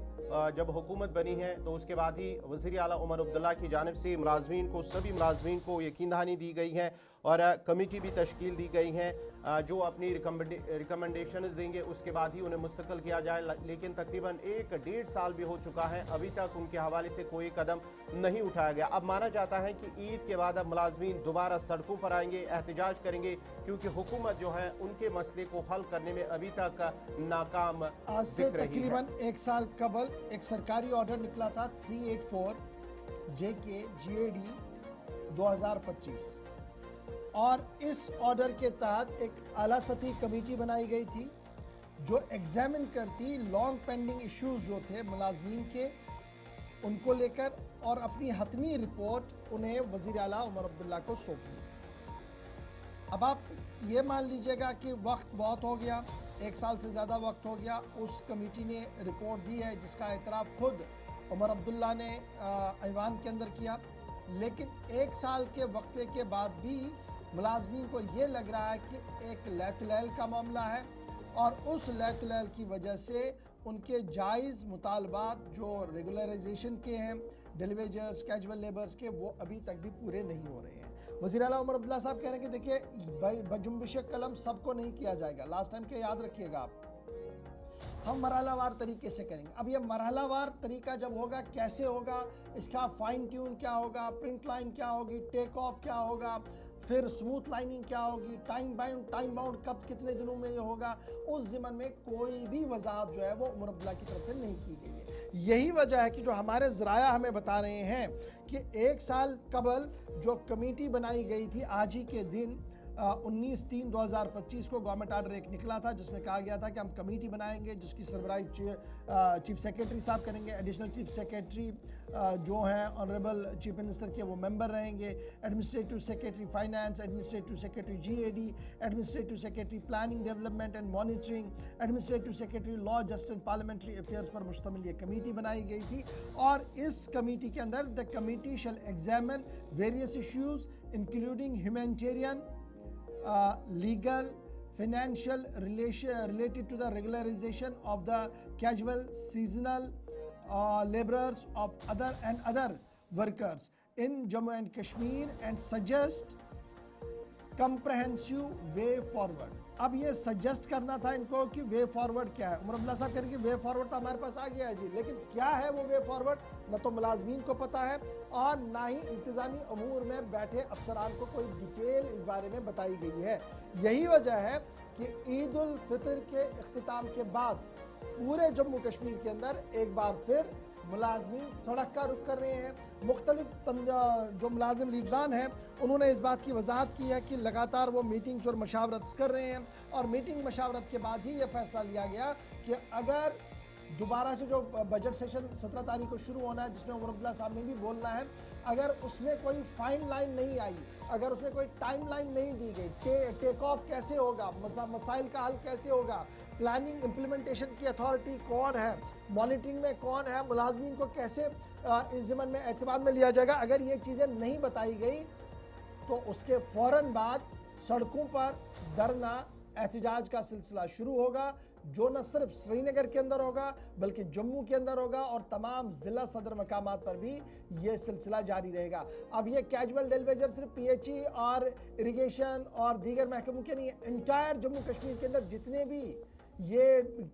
जब हुकूमत बनी है तो उसके बाद ही वज़ीर आला उमर अब्दुल्ला की जानिब से मुलाजमीन को, सभी मुलाजमीन को यकीन दहानी दी गई है, और कमेटी भी तश्कील दी गई है जो अपनी रिकमेंडेशंस देंगे, उसके बाद ही उन्हें मुस्तकिल किया जाए। लेकिन तकरीबन 1-1.5 साल भी हो चुका है, अभी तक उनके हवाले से कोई कदम नहीं उठाया गया। अब माना जाता है कि ईद के बाद अब मुलाजमीन दोबारा सड़कों पर आएंगे, एहतजाज करेंगे, क्योंकि हुकूमत जो है उनके मसले को हल करने में अभी तक नाकाम आज से तकरीबन 1 साल कबल एक सरकारी ऑर्डर निकला था 384 JK GAD 2025, और इस ऑर्डर के तहत एक आला सतही कमेटी बनाई गई थी जो एग्जामिन करती लॉन्ग पेंडिंग इश्यूज जो थे मुलाजमीन के, उनको लेकर, और अपनी हतमी रिपोर्ट उन्हें वज़ीर आला उमर अब्दुल्ला को सौंपी। अब आप ये मान लीजिएगा कि वक्त बहुत हो गया, 1 साल से ज़्यादा वक्त हो गया। उस कमेटी ने रिपोर्ट दी है जिसका एतराफ़ खुद उमर अब्दुल्ला ने ऐवान के अंदर किया, लेकिन 1 साल के वक्फे के बाद भी मुलाजमीन को ये लग रहा है कि एक लैतुलैल का मामला है, और उस लैतुलैल की वजह से उनके जायज़ मुतालबात जो रेगुलराइजेशन के हैं, डेली वेजर्स, कैजुअल लेबर्स के, वो अभी तक भी पूरे नहीं हो रहे हैं। वज़ीर आला उमर अब्दुल्ला साहब कह रहे हैं कि देखिए बजुम्बिश कलम सबको नहीं किया जाएगा, लास्ट टाइम के याद रखिएगा आप, हम मरहलावार तरीके से करेंगे। अब ये मरहलावार तरीका जब होगा, कैसे होगा, इसका फाइन ट्यून क्या होगा, प्रिंट लाइन क्या होगी, टेक ऑफ क्या होगा, फिर स्मूथ लाइनिंग क्या होगी, टाइम बाउंड कब कितने दिनों में ये होगा, उस ज़िमन में कोई भी वजाहत जो है वो उमर अब्दुल्ला की तरफ से नहीं की गई है। यही वजह है कि जो हमारे ज़राया हमें बता रहे हैं कि 1 साल कबल जो कमेटी बनाई गई थी आज ही के दिन, 19/3/2025 को गवर्नमेंट ऑर्डर एक निकला था जिसमें कहा गया था कि हम कमेटी बनाएंगे जिसकी सरबराही चीफ सेक्रेटरी साहब करेंगे। एडिशनल चीफ सेक्रेटरी जो हैं ऑनरेबल चीफ मिनिस्टर के वो मेंबर रहेंगे। Administrative secretary finance, administrative secretary GAD, administrative secretary planning development and monitoring, administrative secretary law justice and parliamentary affairs पर मुश्तमिल ये कमेटी बनाई गई थी। और इस कमेटी के अंदर the committee shell examine various issues including humanitarian, legal, financial related to the regularization of the casual, seasonal laborers of other workers in Jammu and Kashmir and suggest comprehensive way forward। अब ये suggest करना था इनको कि way forward क्या है। उमर अब्दुल्ला साहब कह रहे हैं कि वे फॉरवर्ड तो हमारे पास आ गया है जी, लेकिन क्या है वो वे फॉरवर्ड न तो मुलाजमीन को पता है और ना ही इंतजामी अमूर में बैठे अफसरान को कोई डिटेल इस बारे में बताई गई है। यही वजह है कि ईद उल फितर के इख्तिताम के बाद पूरे जम्मू कश्मीर के अंदर एक बार फिर मुलाजमीन सड़क का रुख कर रहे हैं। मुख्तलिफ जो मुलाजिम लीडरान हैं उन्होंने इस बात की वजाहत की है कि लगातार वो मीटिंग्स और मशावरत कर रहे हैं और मीटिंग मशावरत के बाद ही ये फैसला लिया गया कि अगर दोबारा से जो बजट सेशन 17 तारीख को शुरू होना है जिसमें उमर अब्दुल्ला साहब ने भी बोलना है, अगर उसमें कोई फाइन लाइन नहीं आई, अगर उसमें कोई टाइम लाइन नहीं दी गई, टेक ऑफ कैसे होगा, मसाइल का हल कैसे होगा, प्लानिंग इम्प्लीमेंटेशन की अथॉरिटी कौन है, मॉनिटरिंग में कौन है, मुलाजमीन को कैसे इस ज़िम्मन में एतमाद में लिया जाएगा, अगर ये चीज़ें नहीं बताई गई तो उसके फ़ौरन बाद सड़कों पर धरना एहतजाज का सिलसिला शुरू होगा, जो न सिर्फ श्रीनगर के अंदर होगा बल्कि जम्मू के अंदर होगा और तमाम ज़िला सदर मकामात पर भी ये सिलसिला जारी रहेगा। अब ये कैजुअल डेलीवेजर सिर्फ PHE और इरिगेशन और दीगर महकमों के नहीं है, इंटायर जम्मू कश्मीर के अंदर जितने भी ये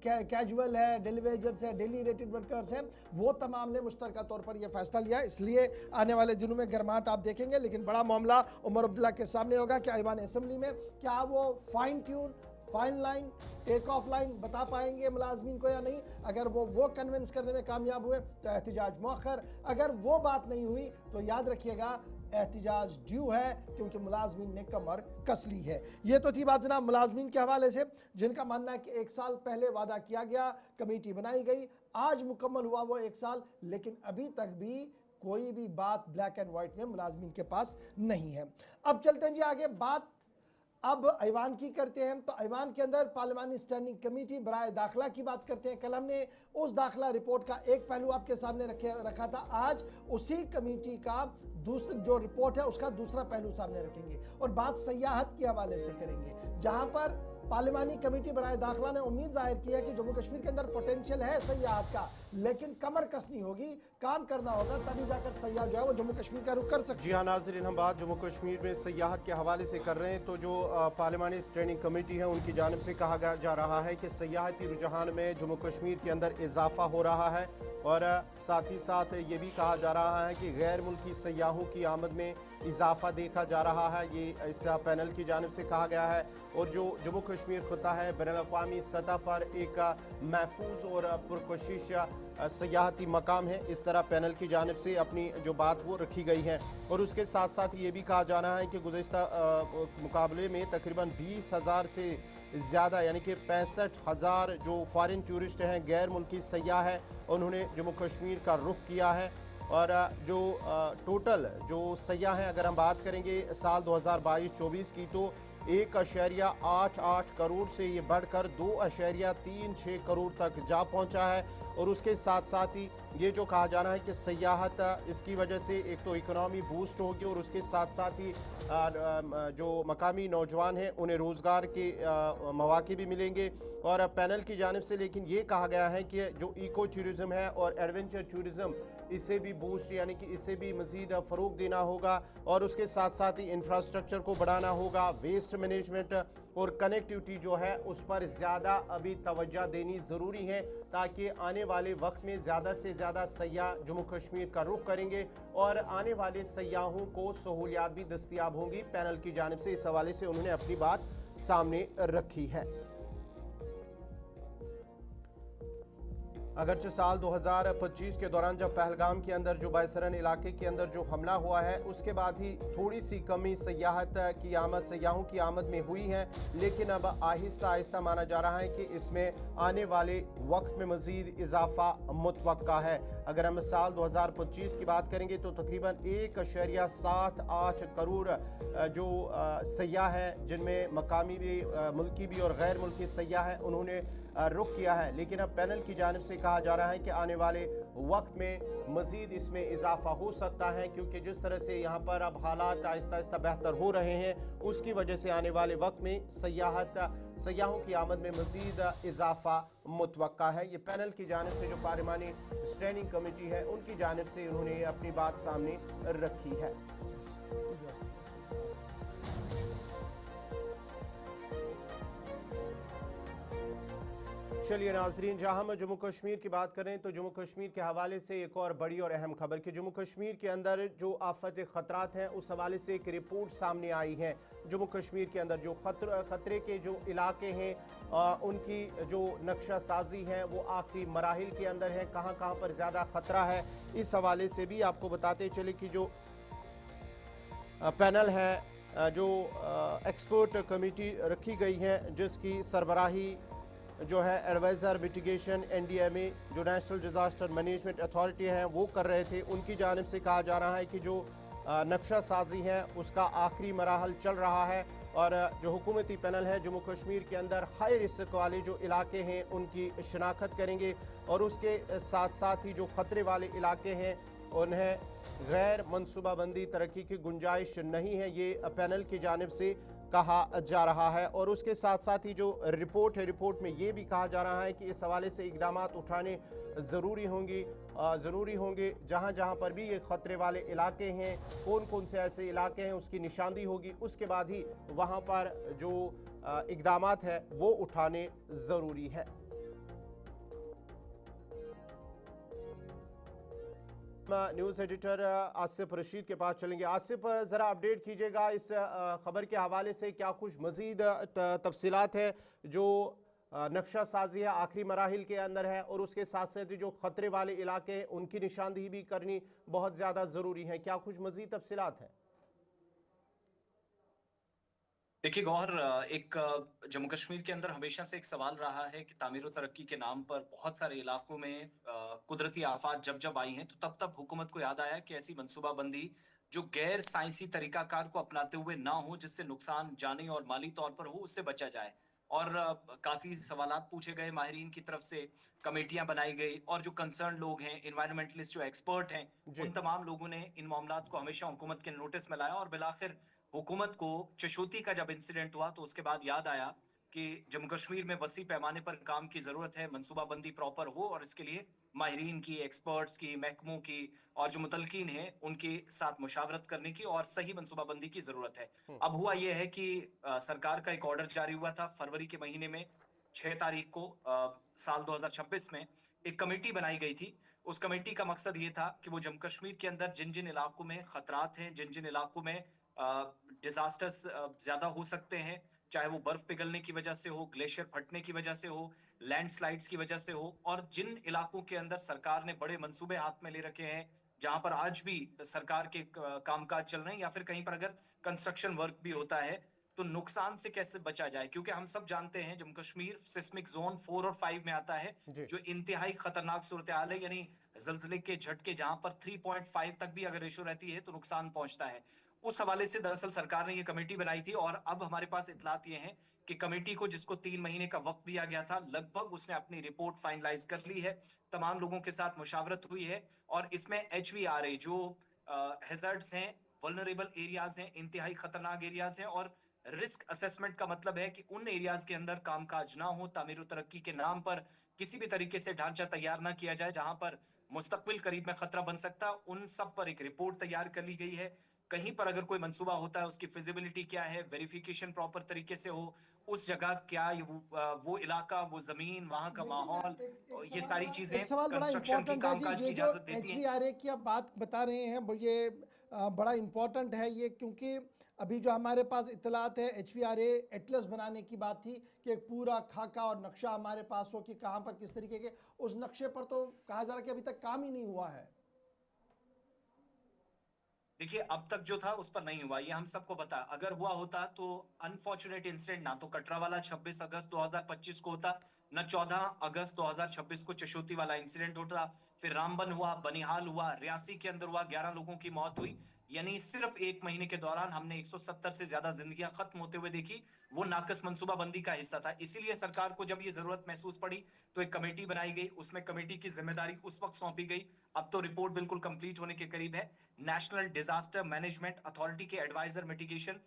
कैजुअल है, डेलीवेजर्स है, डेली रेटेड वर्कर्स हैं, वो तमाम ने मुश्तरका तौर पर यह फैसला लिया। इसलिए आने वाले दिनों में गर्माहट आप देखेंगे, लेकिन बड़ा मामला उमर अब्दुल्ला के सामने होगा कि ऐवान असेंबली में क्या वो fine tune, fine line, take off line बता पाएंगे मुलाजमीन को या नहीं। अगर वो कन्विंस करने में कामयाब हुए तो एहतजाज मौखर, अगर वो बात नहीं हुई तो याद रखिएगा एहतजाज ड्यू है, क्योंकि मुलाजमीन ने कमर कस ली है। ये तो थी बात जनाब मुलाजमीन के हवाले से, जिनका मानना है कि 1 साल पहले वादा किया गया, कमेटी बनाई गई, आज मुकम्मल हुआ वो 1 साल, लेकिन अभी तक भी कोई भी बात ब्लैक एंड वाइट में मुलाजमीन के पास नहीं है। अब चलते हैं जी आगे, बात अब ऐवान की करते हैं। तो ऐवान के अंदर पार्लिमानी स्टैंडिंग कमेटी बराए दाखिला की बात करते हैं। कल हमने उस दाखिला रिपोर्ट का एक पहलू आपके सामने रखा था, आज उसी कमेटी का दूसरी जो रिपोर्ट है उसका दूसरा पहलू सामने रखेंगे और बात सयाहत के हवाले से करेंगे, जहां पर पार्लिमानी कमेटी बराए दाखिला ने उम्मीद जाहिर की है कि जम्मू कश्मीर के अंदर पोटेंशियल है सयाहत का, लेकिन कमर कसनी होगी, काम करना होगा, तभी जाकर सयाह जो है वो जम्मू कश्मीर का रुख कर सकते हैं। जी हाँ नाज़रीन, हम बात जम्मू कश्मीर में सयाहत के हवाले से कर रहे हैं। तो जो पार्लिमानी स्टैंडिंग कमेटी है उनकी जानिब से कहा जा रहा है कि सयाहती रुझान में जम्मू कश्मीर के अंदर इजाफा हो रहा है और साथ ही साथ ये भी कहा जा रहा है कि गैर मुल्की सयाहों की आमद में इजाफा देखा जा रहा है। ये इस पैनल की जानिब से कहा गया है और जो जम्मू कश्मीर खुदा है बैनुल-अक़वामी सतह पर एक महफूज और पुरकशिश सयाहती मकाम है, इस तरह पैनल की जानिब से अपनी जो बात वो रखी गई है। और उसके साथ साथ ये भी कहा जा रहा है कि गुज़िश्ता मुकाबले में तकरीबन 20,000 से ज़्यादा यानी कि 65,000 जो फॉरेन टूरिस्ट हैं, गैर मुल्की सयाह हैं, उन्होंने जम्मू कश्मीर का रुख किया है। और जो टोटल जो सयाह हैं, अगर हम बात करेंगे साल 2022-24 की, तो 1.88 करोड़ से ये बढ़कर 2.36 करोड़ तक जा पहुंचा है। और उसके साथ साथ ही ये जो कहा जा रहा है कि सयाहत इसकी वजह से एक तो इकोनॉमी बूस्ट होगी और उसके साथ साथ ही जो मकामी नौजवान हैं उन्हें रोज़गार के मौके भी मिलेंगे। और पैनल की जानिब से लेकिन ये कहा गया है कि जो इको टूरिज़म है और एडवेंचर टूरिज़म, इसे भी बूस्ट यानी कि इसे भी मज़ीद फ़रोग देना होगा और उसके साथ साथ ही इंफ्रास्ट्रक्चर को बढ़ाना होगा। वेस्ट मैनेजमेंट और कनेक्टिविटी जो है उस पर ज़्यादा अभी तवज्जो देनी ज़रूरी है, ताकि आने वाले वक्त में ज़्यादा से ज़्यादा सयाह जम्मू कश्मीर का रुख करेंगे और आने वाले सयाहों को सहूलियात भी दस्तियाब होंगी। पैनल की जानिब से इस हवाले से उन्होंने अपनी बात सामने रखी है। अगरचे साल 2025 के दौरान जब पहलगाम के अंदर जो बायसरन इलाके के अंदर जो हमला हुआ है उसके बाद ही थोड़ी सी कमी सयाहों की आमद में हुई है, लेकिन अब आहिस्ता आहिस्ता माना जा रहा है कि इसमें आने वाले वक्त में मजीद इजाफा मुतवक्का है। अगर हम साल 2025 की बात करेंगे तो तकरीबन 1.78 करोड़ जो सयाह हैं, जिनमें मकामी भी, मुल्की भी और गैर मुल्की सयाह हैं, उन्होंने रुख किया है। लेकिन अब पैनल की जानिब से कहा जा रहा है कि आने वाले वक्त में मजीद इसमें इजाफा हो सकता है, क्योंकि जिस तरह से यहाँ पर अब हालात आहिस्ता आहिस्ता बेहतर हो रहे हैं उसकी वजह से आने वाले वक्त में सयाहों की आमद में मजीद इजाफा मुतवक्का है। ये पैनल की जानिब से जो पार्लिमानी स्टैंडिंग कमेटी है उनकी जानिब से उन्होंने अपनी बात सामने रखी है। चलिए नाजरीन, जहां हम जम्मू कश्मीर की बात करें तो जम्मू कश्मीर के हवाले से एक और बड़ी और अहम खबर कि जम्मू कश्मीर के अंदर जो आफत खतरात हैं उस हवाले से एक रिपोर्ट सामने आई है। जम्मू कश्मीर के अंदर जो खतरे के जो इलाके हैं उनकी जो नक्शा साजी है वो आखिरी मराहिल के अंदर है, कहाँ कहाँ पर ज़्यादा ख़तरा है। इस हवाले से भी आपको बताते चले कि जो पैनल है, जो एक्सपर्ट कमेटी रखी गई है जिसकी सरबराही जो है एडवाइज़र मिटिगेशन NDMA जो नेशनल डिज़ास्टर मैनेजमेंट अथॉरिटी है वो कर रहे थे, उनकी जानिब से कहा जा रहा है कि जो नक्शा साजी है उसका आखिरी मराहल चल रहा है और जो हुकूमती पैनल है जम्मू कश्मीर के अंदर हाई रिस्क वाले जो इलाके हैं उनकी शिनाख्त करेंगे और उसके साथ साथ ही जो ख़तरे वाले इलाके हैं उन्हें गैर मनसूबाबंदी तरक्की की गुंजाइश नहीं है, ये पैनल की जानिब से कहा जा रहा है। और उसके साथ साथ ही जो रिपोर्ट है, रिपोर्ट में ये भी कहा जा रहा है कि इस हवाले से इकदाम उठाने ज़रूरी होंगे जहाँ जहाँ पर भी ये ख़तरे वाले इलाके हैं, कौन कौन से ऐसे इलाके हैं उसकी निशानदी होगी, उसके बाद ही वहाँ पर जो इकदाम है वो उठाने ज़रूरी है। न्यूज़ एडिटर आसिफ रशीद के पास चलेंगे। आसिफ, ज़रा अपडेट कीजिएगा इस खबर के हवाले से, क्या कुछ मज़ीद तफसीलात है जो नक्शा साजी है आखिरी मराहिल के अंदर है और उसके साथ साथ जो ख़तरे वाले इलाके हैं उनकी निशानदेही भी करनी बहुत ज़्यादा ज़रूरी है, क्या कुछ मज़ीद तफसीलात है? देखिए गौहर, एक जम्मू कश्मीर के अंदर हमेशा से एक सवाल रहा है कि तामीर और तरक्की के नाम पर बहुत सारे इलाकों में कुदरती आफात जब आई हैं तो तब हुकूमत को याद आया कि ऐसी मनसूबाबंदी जो गैर साइंसी तरीकाकार को अपनाते हुए ना हो, जिससे नुकसान जानी और माली तौर पर हो, उससे बचा जाए। और काफी सवालात पूछे गए माहिरीन की तरफ से, कमेटियां बनाई गई और जो कंसर्न लोग हैं, इन्वायरमेंटलिस्ट जो एक्सपर्ट हैं, उन तमाम लोगों ने इन मामलात को हमेशा हुकूमत के नोटिस में लाया और बिलाखिर हुकूमत को चशोती का जब इंसिडेंट हुआ तो उसके बाद याद आया कि जम्मू कश्मीर में वसी पैमाने पर काम की जरूरत है, मनसूबाबंदी प्रॉपर हो और इसके लिए माहिरीन की, एक्सपर्ट्स की, महकमों की और जो मुतलकीन हैं उनके साथ मुशावरत करने की और सही मनसूबाबंदी की जरूरत है। अब हुआ यह है कि सरकार का एक ऑर्डर जारी हुआ था फरवरी के महीने में 6 तारीख को साल 2026 में एक कमेटी बनाई गई थी। उस कमेटी का मकसद ये था कि वो जम्मू कश्मीर के अंदर जिन जिन इलाकों में खतरात हैं, जिन जिन इलाकों में डिजास्टर्स ज्यादा हो सकते हैं, चाहे वो बर्फ पिघलने की वजह से हो, ग्लेशियर फटने की वजह से हो, लैंडस्लाइड्स की वजह से हो, और जिन इलाकों के अंदर सरकार ने बड़े मंसूबे हाथ में ले रखे हैं, जहां पर आज भी सरकार के कामकाज चल रहे हैं या फिर कहीं पर अगर कंस्ट्रक्शन वर्क भी होता है, तो नुकसान से कैसे बचा जाए। क्योंकि हम सब जानते हैं जम्मू कश्मीर सिस्मिक जोन 4 और 5 में आता है, जो इंतहाई खतरनाक सूरत हाल है, यानी जल्जले के झटके जहां पर 3.5 तक भी अगर रेशो रहती है तो नुकसान पहुंचता है। उस हवाले से दरअसल सरकार ने ये कमेटी बनाई थी और अब हमारे पास इतलात ये हैं कि कमेटी को, जिसको 3 महीने का वक्त दिया गया था, लगभग उसने अपनी रिपोर्ट फाइनलाइज कर ली है, तमाम लोगों के साथ मुशावरत हुई है और इसमें HVRA जो हैजर्ड्स हैं, वल्नरेबल एरियाज हैं, इंतहाई खतरनाक एरियाज हैं, और रिस्क असेसमेंट का मतलब है कि उन एरियाज के अंदर कामकाज ना हो, तामीर और तरक्की के नाम पर किसी भी तरीके से ढांचा तैयार ना किया जाए जहां पर मुस्तकबिल करीब में खतरा बन सकता, उन सब पर एक रिपोर्ट तैयार कर ली गई है। कहीं पर अगर कोई मंसूबा होता है उसकी फिजिबिलिटी क्या है, वेरिफिकेशन प्रॉपर तरीके से हो, उस जगह क्या वो इलाका, वो जमीन, वहां का माहौल, ये सारी चीजें एक सवाल बड़ा कंस्ट्रक्शन की इंपॉर्टेंट है कामकाज जी, की ये जो इजाजत देती हैं। HVRA की आप बात बता रहे हैं, वो ये बड़ा इम्पोर्टेंट है ये, क्योंकि अभी जो हमारे पास इत्तलात है HVRA एटलस बनाने की बात थी कि एक पूरा खाका और नक्शा हमारे पास हो कि कहाँ पर किस तरीके के, उस नक्शे पर तो कहा जा रहा है कि अभी तक काम ही नहीं हुआ है। देखिए, अब तक जो था उस पर नहीं हुआ, ये हम सबको पता। अगर हुआ होता तो अनफॉर्चुनेट इंसिडेंट ना तो कटरा वाला 26 अगस्त 2025 को होता, न 14 अगस्त 2026 को चशोती वाला इंसिडेंट होता, फिर रामबन हुआ, बनिहाल हुआ, रियासी के अंदर हुआ, 11 लोगों की मौत हुई। यानी सिर्फ 1 महीने के दौरान हमने 170 से ज्यादा जिंदगियां खत्म होते हुए देखी। वो नाकस मंसूबाबंदी का हिस्सा था। इसीलिए सरकार को जब ये जरूरत महसूस पड़ी तो एक कमेटी बनाई गई, उसमें कमेटी की जिम्मेदारी उस वक्त सौंपी गई। अब तो रिपोर्ट बिल्कुल कंप्लीट होने के करीब है। नेशनल डिजास्टर मैनेजमेंट अथॉरिटी के एडवाइजर मिटिगेशन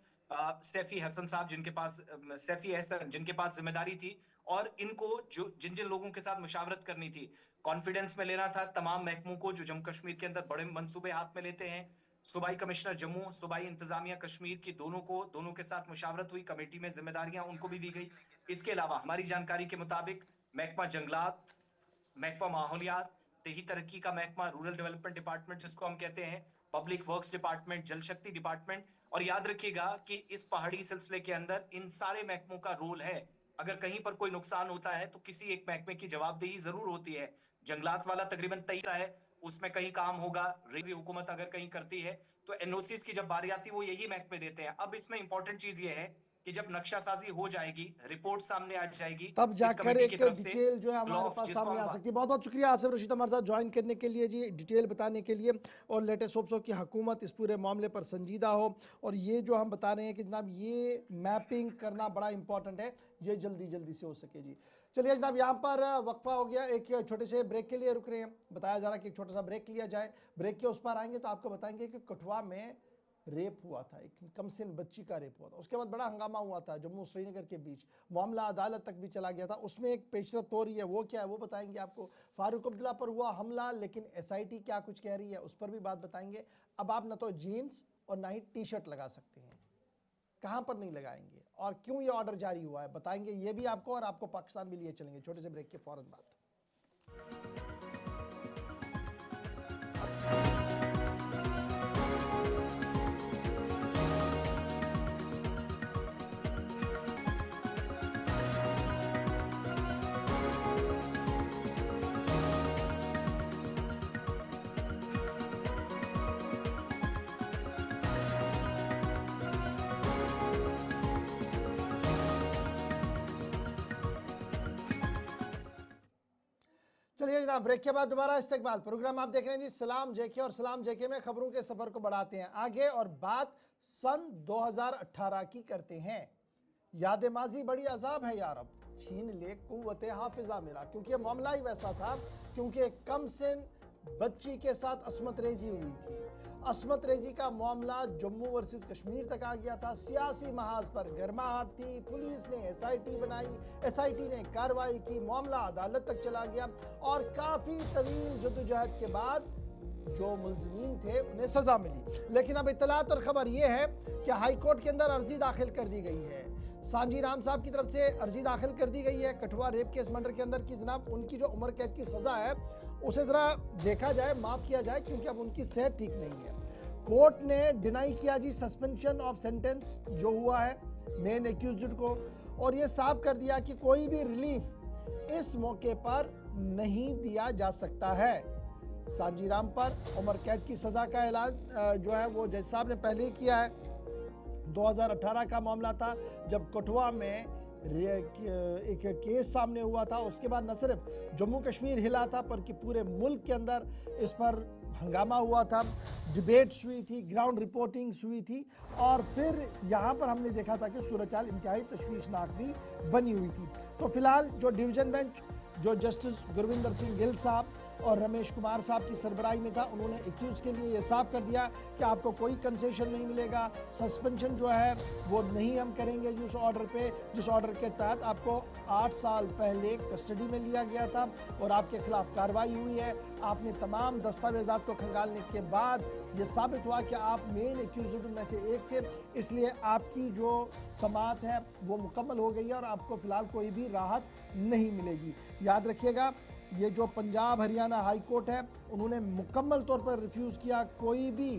सैफी हसन साहब, सैफी हसन जिनके पास जिम्मेदारी थी, और इनको जो जिन जिन लोगों के साथ मुशावरत करनी थी, कॉन्फिडेंस में लेना था तमाम महकमों को जो जम्मू कश्मीर के अंदर बड़े मंसूबे हाथ में लेते हैं। सूबाई कमिश्नर जम्मू, सूबाई इंतजामिया कश्मीर की दोनों के साथ मुशावरत हुई, कमेटी में जिम्मेदारियां उनको भी दी गई। इसके अलावा हमारी जानकारी के मुताबिक महकमा जंगलात, महकमा माहौलियात, देही तरक्की का महकमा, रूरल डेवलपमेंट डिपार्टमेंट जिसको हम कहते हैं, पब्लिक वर्क्स डिपार्टमेंट, जल शक्ति डिपार्टमेंट, और याद रखिएगा कि इस पहाड़ी सिलसिले के अंदर इन सारे महकमों का रोल है। अगर कहीं पर कोई नुकसान होता है तो किसी एक महकमे की जवाबदेही जरूर होती है। जंगलात वाला तकरीबन 23 है, उसमें कहीं काम होगा। रेजी हुकूमत अगर कहीं करती है तो एनओसीज की जब बारी आती है वो यही महकमे देते हैं। अब इसमें इंपॉर्टेंट चीज ये है कि जब नक्शासाजी हो जाएगी, रिपोर्ट सामने आ जाएगी, तब जाकर एक डिटेल जो है हमारे पास सामने आ सकती है। बहुत बहुत शुक्रिया आसिफ रशीद हमारे साथ ज्वाइन करने के लिए जी, डिटेल बताने के लिए, और लेटेस्ट होप्स हो कि हुकूमत इस पूरे मामले पर संजीदा हो। और ये जो हम बता रहे हैं कि जनाब ये मैपिंग करना बड़ा इंपॉर्टेंट है, ये जल्दी जल्दी से हो सके जी। चलिए जनाब, यहाँ पर वक्फा हो गया, एक छोटे से ब्रेक के लिए रुक रहे हैं। बताया जा रहा है कि एक छोटा सा ब्रेक लिया जाए। ब्रेक के उस पर आएंगे तो आपको बताएंगे कि कठुआ में रेप हुआ था, एक कमसिन बच्ची का रेप हुआ था। उसके बाद बड़ा हंगामा हुआ था जम्मू श्रीनगर के बीच, मामला अदालत तक भी चला गया था। उसमें एक पेशरफ्त हो रही है, वो क्या है वो बताएंगे आपको। फारूक अब्दुल्ला पर हुआ हमला, लेकिन SIT क्या कुछ कह रही है उस पर भी बात बताएंगे। अब आप ना तो जीन्स और ना ही T-शर्ट लगा सकते हैं, कहाँ पर नहीं लगाएंगे और क्यों ये ऑर्डर जारी हुआ है बताएंगे ये भी आपको, और आपको पाकिस्तान भी लिए चलेंगे छोटे से ब्रेक के फौरन बाद। चलिए जनाब, ब्रेक के बाद दोबारा इस्तकबाल प्रोग्राम आप देख रहे हैं जी सलाम JK, और सलाम JK में खबरों के सफर को बढ़ाते हैं आगे और बात सन 2018 की करते हैं। याद माजी बड़ी अजाब है यार, अब छीन ले कुव्वते हाफिजा मेरा, क्योंकि ये मामला ही वैसा था, क्योंकि एक कमसिन बच्ची के साथ असमत रेजी हुई थी। असमत रेजी का मामला जम्मू वर्सेस कश्मीर तक आ गया था। सियासी महाज पर गर्माहट थी, पुलिस ने SIT बनाई, SIT ने कार्रवाई की, मामला अदालत तक चला गया और काफ़ी तवील जद्दोजहद के बाद जो मुल्ज़िमीन थे उन्हें सज़ा मिली। लेकिन अब इत्तलात और ख़बर यह है कि हाई कोर्ट के अंदर अर्जी दाखिल कर दी गई है। सांजी राम साहब की तरफ से अर्जी दाखिल कर दी गई है कठुआ रेप केस मर्डर के अंदर की जनाब उनकी जो उम्र कैद की सज़ा है उसे ज़रा देखा जाए, माफ़ किया जाए, क्योंकि अब उनकी सेहत ठीक नहीं है। कोर्ट ने डिनाई किया जी सस्पेंशन ऑफ सेंटेंस जो हुआ है मेन एक्यूज्ड को, और ये साफ कर दिया कि कोई भी रिलीफ इस मौके पर नहीं दिया जा सकता है। सांजी राम पर उम्र कैद की सज़ा का ऐलान जो है वो जज साहब ने पहले ही किया है। 2018 का मामला था जब कठुआ में एक केस सामने हुआ था। उसके बाद न सिर्फ जम्मू कश्मीर हिला था बल्कि पूरे मुल्क के अंदर इस पर हंगामा हुआ था, डिबेट्स हुई थी, ग्राउंड रिपोर्टिंग्स हुई थी, और फिर यहाँ पर हमने देखा था कि सूरत-ए-हाल इंतहाई तशवीशनाक भी बनी हुई थी। तो फिलहाल जो डिवीजन बेंच जो जस्टिस गुरविंदर सिंह गिल साहब और रमेश कुमार साहब की सरबराही में था, उन्होंने एक्यूज के लिए ये साफ कर दिया कि आपको कोई कंसेशन नहीं मिलेगा, सस्पेंशन जो है वो नहीं हम करेंगे उस ऑर्डर पे जिस ऑर्डर के तहत आपको 8 साल पहले कस्टडी में लिया गया था और आपके खिलाफ कार्रवाई हुई है। आपने तमाम दस्तावेजात को खंगालने के बाद ये साबित हुआ कि आप मेन एक्यूज्ड में से एक थे, इसलिए आपकी जो समाअत है वो मुकम्मल हो गई है और आपको फ़िलहाल कोई भी राहत नहीं मिलेगी। याद रखिएगा, ये जो पंजाब हरियाणा हाई कोर्ट है उन्होंने मुकम्मल तौर पर रिफ्यूज़ किया कोई भी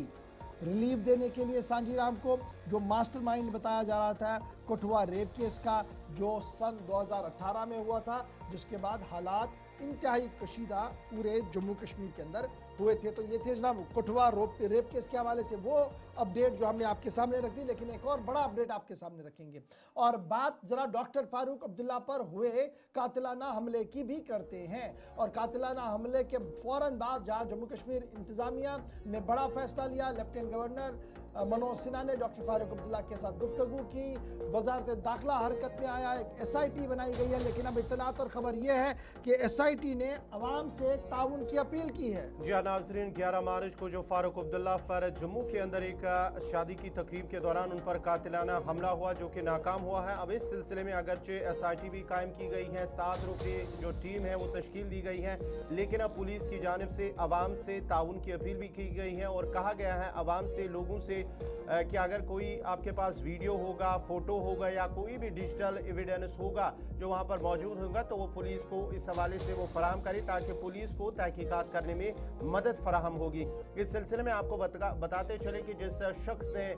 रिलीफ देने के लिए सांजीराम को, जो मास्टरमाइंड बताया जा रहा था कठुआ रेप केस का, जो सन 2018 में हुआ था, जिसके बाद हालात इंतहाई कशीदा पूरे जम्मू कश्मीर के अंदर हुए थे। तो ये थे जनाब कठुआ रेप केस के हवाले से वो अपडेट जो हमने आपके सामने रख दी, लेकिन एक और बड़ा अपडेट आपके सामने रखेंगे और बात जरा डॉक्टर फारूक अब्दुल्ला पर हुए कातिलाना हमले की भी करते हैं। और कातिलाना हमले के फौरन बाद जहां जम्मू कश्मीर इंतजामिया ने बड़ा फैसला लिया, लेफ्टिनेंट गवर्नर मनोज सिन्हा ने डॉक्टर फारूक अब्दुल्ला के साथ गुफ्तगू की, वजारत दाखिला हरकत में आया, एक SIT बनाई गई है। लेकिन अब इत्तलात और खबर यह है कि SIT ने अवाम से ताउन की अपील की है। जी हाँ नाज़रीन, 11 मार्च को जो फारूक अब्दुल्ला पर जम्मू के अंदर एक शादी की तकरीब के दौरान उन पर कातिलाना हमला हुआ जो कि नाकाम हुआ है। अब इस सिलसिले में अगरचे SIT भी कायम की गई है, 7 रुपये जो टीम है वो तश्कील दी गई है, लेकिन अब पुलिस की जानिब से अवाम से ताउन की अपील भी की गई है और कहा गया है अवाम से, लोगों से कि अगर कोई आपके पास वीडियो होगा, फोटो होगा या कोई भी डिजिटल एविडेंस होगा जो वहाँ पर मौजूद होगा तो वो पुलिस को इस हवाले से वो फराहम करे ताकि पुलिस को तहकीकात करने में मदद फराहम होगी। इस सिलसिले में आपको बताते चले कि जिस शख्स ने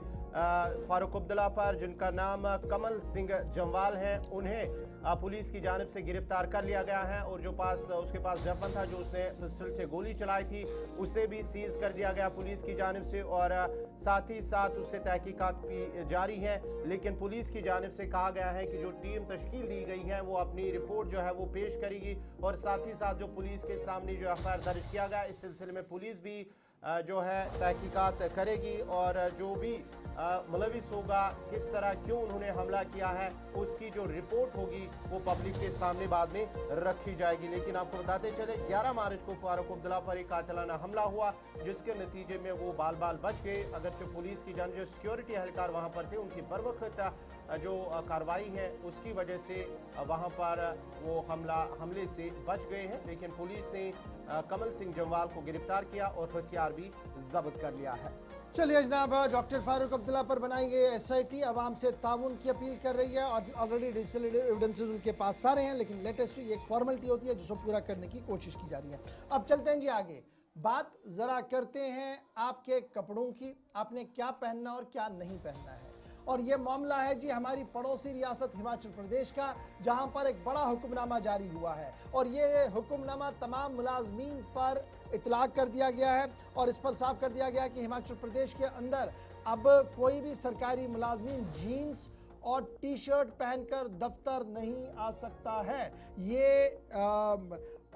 फारूक अब्दुल्ला पर, जिनका नाम कमल सिंह जम्वाल है, उन्हें पुलिस की जानिब से गिरफ्तार कर लिया गया है और जो उसके पास वेपन था, जो उसने पिस्टल से गोली चलाई थी, उसे भी सीज कर दिया गया पुलिस की जानिब से और साथ ही साथ उससे तहकीकात भी जारी है। लेकिन पुलिस की जानिब से कहा गया है कि जो टीम तश्कील दी गई है वो अपनी रिपोर्ट जो है वो पेश करेगी और साथ ही साथ जो पुलिस के सामने जो FIR दर्ज किया गया, इस सिलसिले में पुलिस भी जो है तहकीकात करेगी और जो भी मुलविस होगा, किस तरह क्यों उन्होंने हमला किया है, उसकी जो रिपोर्ट होगी वो पब्लिक के सामने बाद में रखी जाएगी। लेकिन आपको बताते चले 11 मार्च को फारूक अब्दुल्ला पर एक कातिलाना हमला हुआ जिसके नतीजे में वो बाल बच गए। अगरचे पुलिस की जान जो सिक्योरिटी एहलकार वहाँ पर थे उनकी बरवक्त जो कार्रवाई है उसकी वजह से वहाँ पर वो हमले से बच गए हैं, लेकिन पुलिस ने कमल सिंह जम्वाल को गिरफ्तार किया और हथियार भी जब्त कर लिया है। चलिए जनाब, डॉक्टर फारूक अब्दुल्ला पर बनाई गई SIT आवाम से ताउन की अपील कर रही है और ऑलरेडी डिजिटल एविडेंसेस उनके पास सारे हैं, लेकिन लेटेस्ट एक फॉर्मेलिटी होती है जिसको पूरा करने की कोशिश की जा रही है। अब चलते हैं जी आगे, बात जरा करते हैं आपके कपड़ों की, आपने क्या पहनना और क्या नहीं पहनना है। और ये मामला है जी हमारी पड़ोसी रियासत हिमाचल प्रदेश का, जहां पर एक बड़ा हुक्मनामा जारी हुआ है और ये हुक्मनामा तमाम मुलाजमीन पर इतलाक कर दिया गया है और इस पर साफ कर दिया गया है कि हिमाचल प्रदेश के अंदर अब कोई भी सरकारी मुलाजमीन जीन्स और टी-शर्ट पहनकर दफ्तर नहीं आ सकता है। ये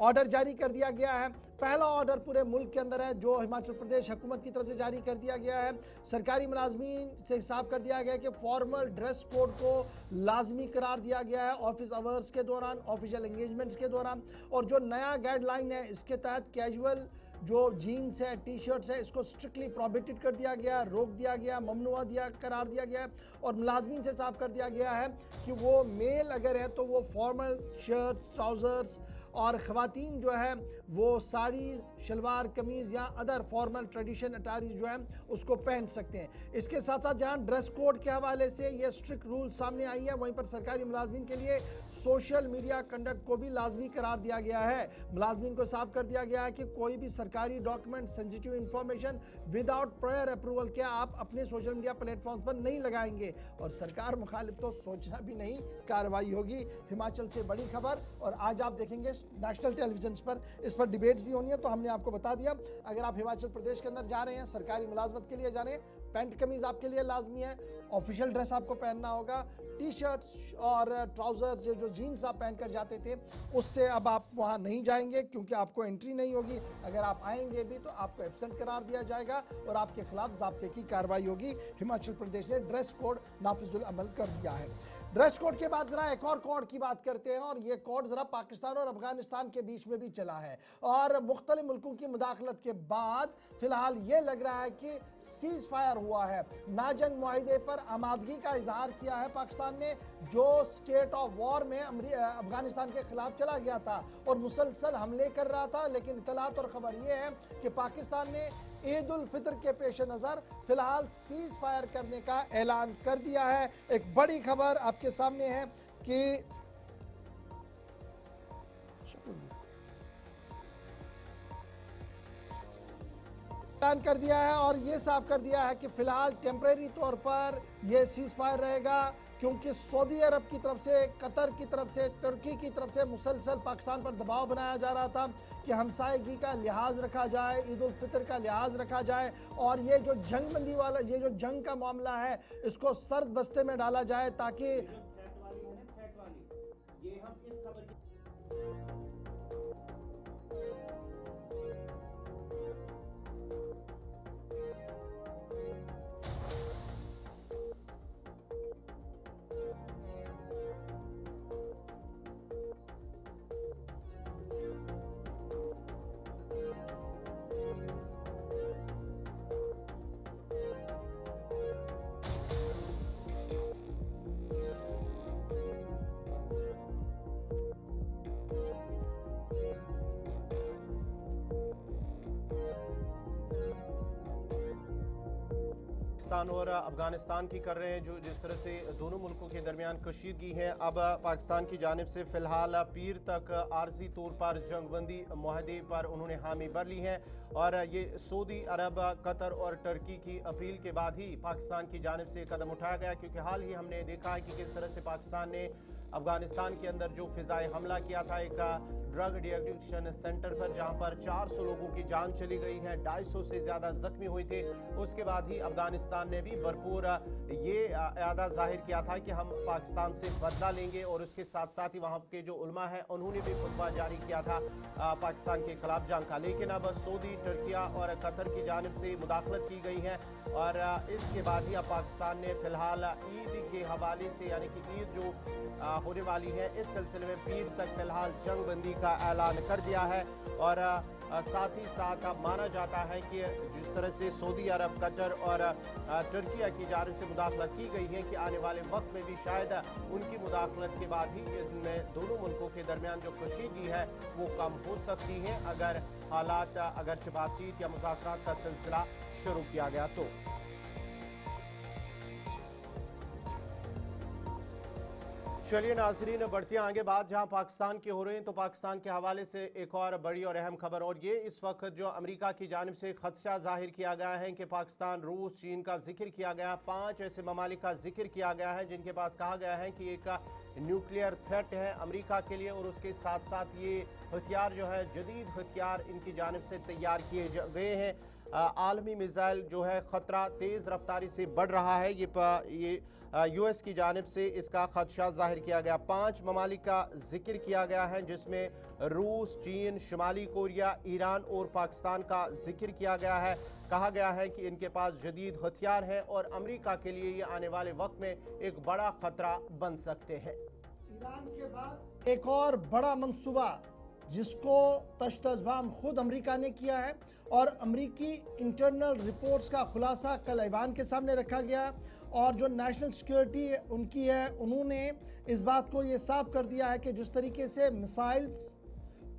ऑर्डर जारी कर दिया गया है। पहला ऑर्डर पूरे मुल्क के अंदर है जो हिमाचल प्रदेश हुकूमत की तरफ से जारी कर दिया गया है। सरकारी मुलाजमीन से हिसाब कर दिया गया है कि फॉर्मल ड्रेस कोड को लाजमी करार दिया गया है ऑफिस आवर्स के दौरान, ऑफिशियल एंगेजमेंट्स के दौरान। और जो नया गाइडलाइन है इसके तहत कैजुअल जो जीन्स है, टी शर्ट्स है, इसको स्ट्रिक्टली प्रोहिबिटेड कर दिया गया, रोक दिया गया, ममनुआ करार दिया गया है। और मुलाजमीन से साफ कर दिया गया है कि वो मेल अगर है तो वो फॉर्मल शर्ट्स, ट्राउज़र्स और ख़वातीन जो है वो साड़ीज़, शलवार कमीज़ या अदर फॉर्मल ट्रेडिशन अटारीज जो है उसको पहन सकते हैं। इसके साथ साथ जहां ड्रेस कोड के हवाले से ये स्ट्रिक्ट रूल सामने आई है, वहीं पर सरकारी मुलाजमीन के लिए सोशल मीडिया कंडक्ट को भी लाजमी करार दिया गया है। मुलाजमीन को साफ कर दिया गया है कि कोई भी सरकारी document, sensitive information without prior approval के आप अपने सोशल मीडिया प्लेटफॉर्म पर नहीं लगाएंगे और सरकार मुखालिफ तो सोचना भी नहीं, कार्रवाई होगी। हिमाचल से बड़ी खबर और आज आप देखेंगे नेशनल टेलीविजन पर इस पर डिबेट्स भी होनी है। तो हमने आपको बता दिया, अगर आप हिमाचल प्रदेश के अंदर जा रहे हैं, सरकारी मुलाजमत के लिए जा रहे हैं, पैंट कमीज आपके लिए लाजमी है, ऑफिशियल ड्रेस आपको पहनना होगा, टी शर्ट्स और ट्राउजर्स जो जीन्स आप पहनकर जाते थे उससे अब आप वहां नहीं जाएंगे क्योंकि आपको एंट्री नहीं होगी। अगर आप आएंगे भी तो आपको एब्सेंट करार दिया जाएगा और आपके खिलाफ ज़ाब्ते की कार्रवाई होगी। हिमाचल प्रदेश ने ड्रेस कोड नाफिजुल अमल कर दिया है। ड्रेस कोड के बाद जरा एक और कोड की बात करते हैं और ये कोड जरा पाकिस्तान और अफगानिस्तान के बीच में भी चला है और मुख्तलिफ मुल्कों की मुदाखलत के बाद फिलहाल ये लग रहा है कि सीज फायर हुआ है। नाजंग मुआहिदे पर आमादगी का इजहार किया है पाकिस्तान ने, जो स्टेट ऑफ वॉर में अफगानिस्तान के खिलाफ चला गया था और मुसलसल हमले कर रहा था। लेकिन इतलात और खबर ये है कि पाकिस्तान ने ईद उल फितर के पेश नज़र फिलहाल सीज फायर करने का ऐलान कर दिया है। एक बड़ी खबर आपके सामने है कि ऐलान कर दिया है और ये साफ कर दिया है कि फिलहाल टेम्परेरी तौर पर ये सीज फायर रहेगा, क्योंकि सऊदी अरब की तरफ से, कतर की तरफ से, तुर्की की तरफ से मुसलसल पाकिस्तान पर दबाव बनाया जा रहा था कि हमसायगी का लिहाज रखा जाए, ईद उल फितर का लिहाज रखा जाए और ये जो जंगबंदी वाला, ये जो जंग का मामला है, इसको सर्द बस्ते में डाला जाए ताकि पाकिस्तान और अफगानिस्तान की कर रहे हैं, जो जिस तरह से दोनों मुल्कों के दरमियान कशीदगी है। अब पाकिस्तान की जानिब से फिलहाल पीर तक आर्जी तौर पर जंगबंदी माहदे पर उन्होंने हामी भर ली है और ये सऊदी अरब, कतर और टर्की की अपील के बाद ही पाकिस्तान की जानिब से कदम उठाया गया, क्योंकि हाल ही हमने देखा है कि किस तरह से पाकिस्तान ने अफगानिस्तान के अंदर जो फिजाई हमला किया था एक ड्रग डिएडिक्शन सेंटर पर, जहां पर 400 लोगों की जान चली गई है, 250 से ज़्यादा जख्मी हुए थे। उसके बाद ही अफगानिस्तान ने भी भरपूर ये इरादा जाहिर किया था कि हम पाकिस्तान से बदला लेंगे और उसके साथ साथ ही वहाँ के जो उलमा है उन्होंने भी खुतबा जारी किया था पाकिस्तान के खिलाफ जंग का। लेकिन अब सऊदी, टर्किया और कतर की जानिब से मुदाखलत की गई है और इसके बाद ही अब पाकिस्तान ने फिलहाल ईद के हवाले से, यानी कि ईद जो होने वाली है, इस सिलसिले में पीर तक फिलहाल जंगबंदी का ऐलान कर दिया है और साथ ही साथ अब माना जाता है कि जिस तरह से सऊदी अरब, कतर और तुर्किया की जानिब से मुदाखलत की गई है कि आने वाले वक्त में भी शायद उनकी मुदाखलत के बाद ही इनमें दोनों मुल्कों के दरमियान जो कशीदगी है वो कम हो सकती है, अगर हालात, अगर बातचीत या मुज़ाकरात का सिलसिला शुरू किया गया तो। चलिए नाजरीन, बढ़ते हैं आगे बात जहां पाकिस्तान की हो रही है, तो पाकिस्तान के हवाले से एक और बड़ी और अहम खबर, और ये इस वक्त जो अमेरिका की जानिब से खदशा जाहिर किया गया है कि पाकिस्तान, रूस, चीन का जिक्र किया गया, 5 ऐसे ममालिक का जिक्र किया गया है जिनके पास कहा गया है कि एक न्यूक्लियर थ्रेट है अमेरिका के लिए और उसके साथ साथ ये हथियार जो है, जदीद हथियार इनकी जानिब से तैयार किए गए हैं। आलमी मिसाइल जो है ख़तरा तेज़ रफ्तारी से बढ़ रहा है, ये यूएस की जानिब से इसका खदशा जाहिर किया गया। 5 ममालिक का जिक्र किया गया है जिसमें रूस, चीन, शुमाली कोरिया, ईरान और पाकिस्तान का जिक्र किया गया है। कहा गया है कि इनके पास जदीद हथियार हैं और अमेरिका के लिए ये आने वाले वक्त में एक बड़ा खतरा बन सकते हैं। ईरान के बाद एक और बड़ा मंसूबा जिसको तश्त-ए-ज़बाम खुद अमेरिका ने किया है और अमेरिकी इंटरनल रिपोर्ट्स का खुलासा कल ऐवान के सामने रखा गया और जो नेशनल सिक्योरिटी उनकी है, उन्होंने इस बात को ये साफ कर दिया है कि जिस तरीके से मिसाइल्स,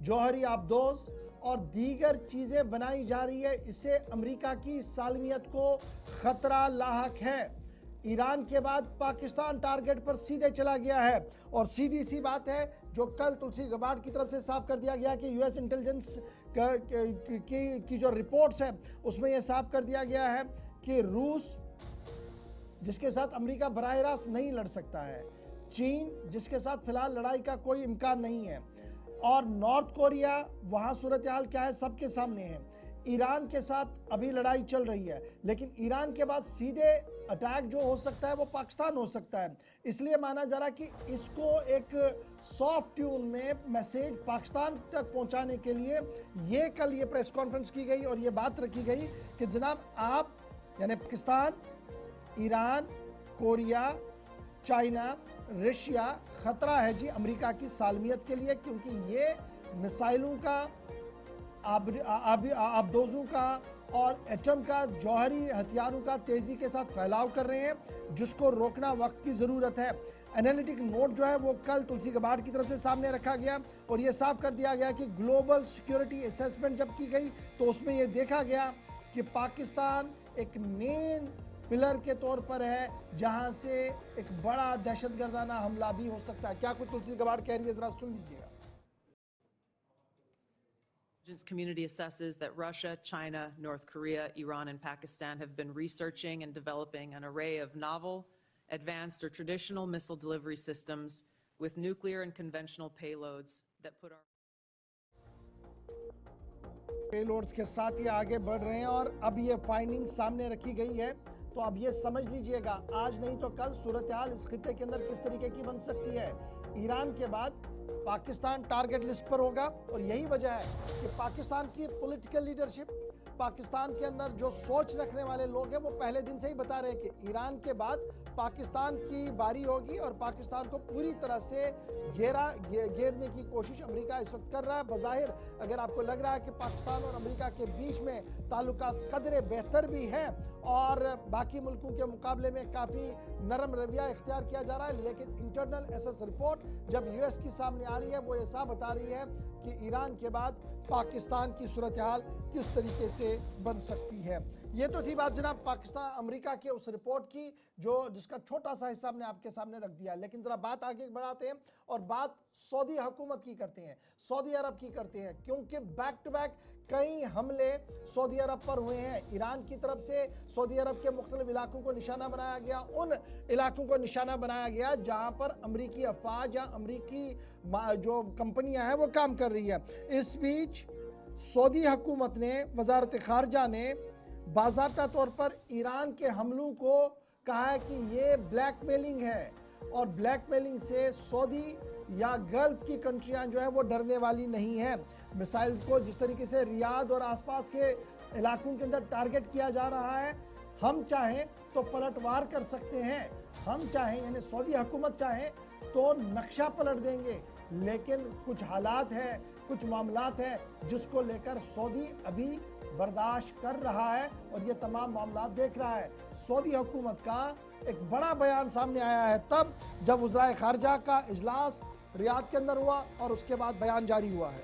जौहरी आबदोज और दीगर चीज़ें बनाई जा रही है, इससे अमेरिका की सालमियत को ख़तरा लाहक है। ईरान के बाद पाकिस्तान टारगेट पर सीधे चला गया है और सीधी सी बात है जो कल तुलसी गबार्ड की तरफ से साफ कर दिया गया कि यूएस इंटेलिजेंस की जो रिपोर्ट्स है उसमें यह साफ कर दिया गया है कि रूस, जिसके साथ अमेरिका बराह रास्त नहीं लड़ सकता है, चीन, जिसके साथ फिलहाल लड़ाई का कोई इम्कान नहीं है, और नॉर्थ कोरिया, वहाँ सूरत हाल क्या है सबके सामने है। ईरान के साथ अभी लड़ाई चल रही है, लेकिन ईरान के बाद सीधे अटैक जो हो सकता है वो पाकिस्तान हो सकता है। इसलिए माना जा रहा है कि इसको एक सॉफ्ट ट्यून में मैसेज पाकिस्तान तक पहुंचाने के लिए ये कल ये प्रेस कॉन्फ्रेंस की गई और ये बात रखी गई कि जनाब आप, यानी Pakistan, Iran, Korea, China, Russia खतरा है जी अमेरिका की सालमियत के लिए, क्योंकि ये मिसाइलों का, आबदोजों का और एटम का, जौहरी हथियारों का तेज़ी के साथ फैलाव कर रहे हैं, जिसको रोकना वक्त की ज़रूरत है। एनालिटिक नोट जो है वो कल तुलसी गबार्ड की तरफ से सामने रखा गया और ये साफ कर दिया गया कि ग्लोबल सिक्योरिटी असेसमेंट जब की गई तो उसमें ये देखा गया कि पाकिस्तान एक मेन पिलर के तौर पर है जहां से एक बड़ा दहशतगर्दाना हमला भी हो सकता है। क्या कुछ तुलसी गबार्ड कह रही है, जरा सुन लीजिएगा। Intelligence community assesses that Russia, China, North Korea, Iran, and Pakistan have been researching and developing an array of novel, advanced, or traditional missile delivery systems with nuclear and conventional payloads that put our payloads के साथ ये आगे बढ़ रहे हैं और अब ये फाइंडिंग सामने रखी गई है। तो अब ये समझ लीजिएगा, आज नहीं तो कल सूरत हाल इस खित्ते के अंदर किस तरीके की बन सकती है। ईरान के बाद पाकिस्तान टारगेट लिस्ट पर होगा और यही वजह है कि पाकिस्तान की पॉलिटिकल लीडरशिप, पाकिस्तान के अंदर जो सोच रखने वाले लोग हैं वो पहले दिन से ही बता रहे हैं कि ईरान के बाद पाकिस्तान की बारी होगी और पाकिस्तान को पूरी तरह से घेरने की कोशिश अमेरिका इस वक्त कर रहा है। बज़ाहिर अगर आपको लग रहा है कि पाकिस्तान और अमेरिका के बीच में ताल्लुकात कदरे बेहतर भी हैं और बाकी मुल्कों के मुकाबले में काफ़ी नरम रवैया इख्तियार किया जा रहा है, लेकिन इंटरनल एसएस रिपोर्ट जब यूएस की सामने आ रही है वो ये साफ बता रही है कि ईरान के बाद पाकिस्तान की सूरत हाल किस तरीके से बन सकती है। ये तो थी बात जनाब पाकिस्तान अमेरिका के उस रिपोर्ट की जिसका छोटा सा हिस्सा हमने आपके सामने रख दिया, लेकिन जरा बात आगे बढ़ाते हैं और बात सऊदी हुकूमत की करते हैं, सऊदी अरब की करते हैं, क्योंकि बैक टू बैक कई हमले सऊदी अरब पर हुए हैं। ईरान की तरफ से सऊदी अरब के मुख्तलिफ इलाकों को निशाना बनाया गया, उन इलाकों को निशाना बनाया गया जहां पर अमरीकी अफवाज या अमरीकी जो कंपनियां हैं वो काम कर रही है। इस बीच सऊदी हुकूमत ने, वजारत खारजा ने बाज़ाब्ता तौर पर ईरान के हमलों को कहा है कि ये ब्लैकमेलिंग है और ब्लैकमेलिंग से सऊदी या गल्फ की कंट्रियां जो है वो डरने वाली नहीं है। मिसाइल को जिस तरीके से रियाद और आसपास के इलाकों के अंदर टारगेट किया जा रहा है, हम चाहें तो पलटवार कर सकते हैं, हम चाहें यानी सऊदी हुकूमत चाहे तो नक्शा पलट देंगे, लेकिन कुछ हालात हैं, कुछ मामलात हैं जिसको लेकर सऊदी अभी बर्दाश्त कर रहा है और ये तमाम मामलात देख रहा है। सऊदी हुकूमत का एक बड़ा बयान सामने आया है तब जब वज़राए खारजा का इजलास रियाद के अंदर हुआ और उसके बाद बयान जारी हुआ है।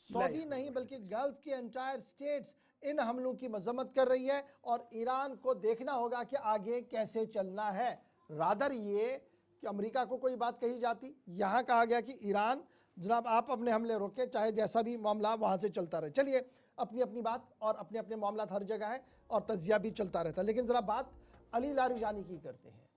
सऊदी नहीं बल्कि गल्फ की एंटायर स्टेट्स इन हमलों की मजम्मत कर रही है और ईरान को देखना होगा कि आगे कैसे चलना है। रादर ये कि अमेरिका को कोई बात कही जाती, यहाँ कहा गया कि ईरान जनाब आप अपने हमले रोकें, चाहे जैसा भी मामला वहाँ से चलता रहे। चलिए अपनी अपनी बात और अपने अपने मामला हर जगह है और तजिया भी चलता रहता है, लेकिन ज़रा बात अली लारिजानी की करते हैं।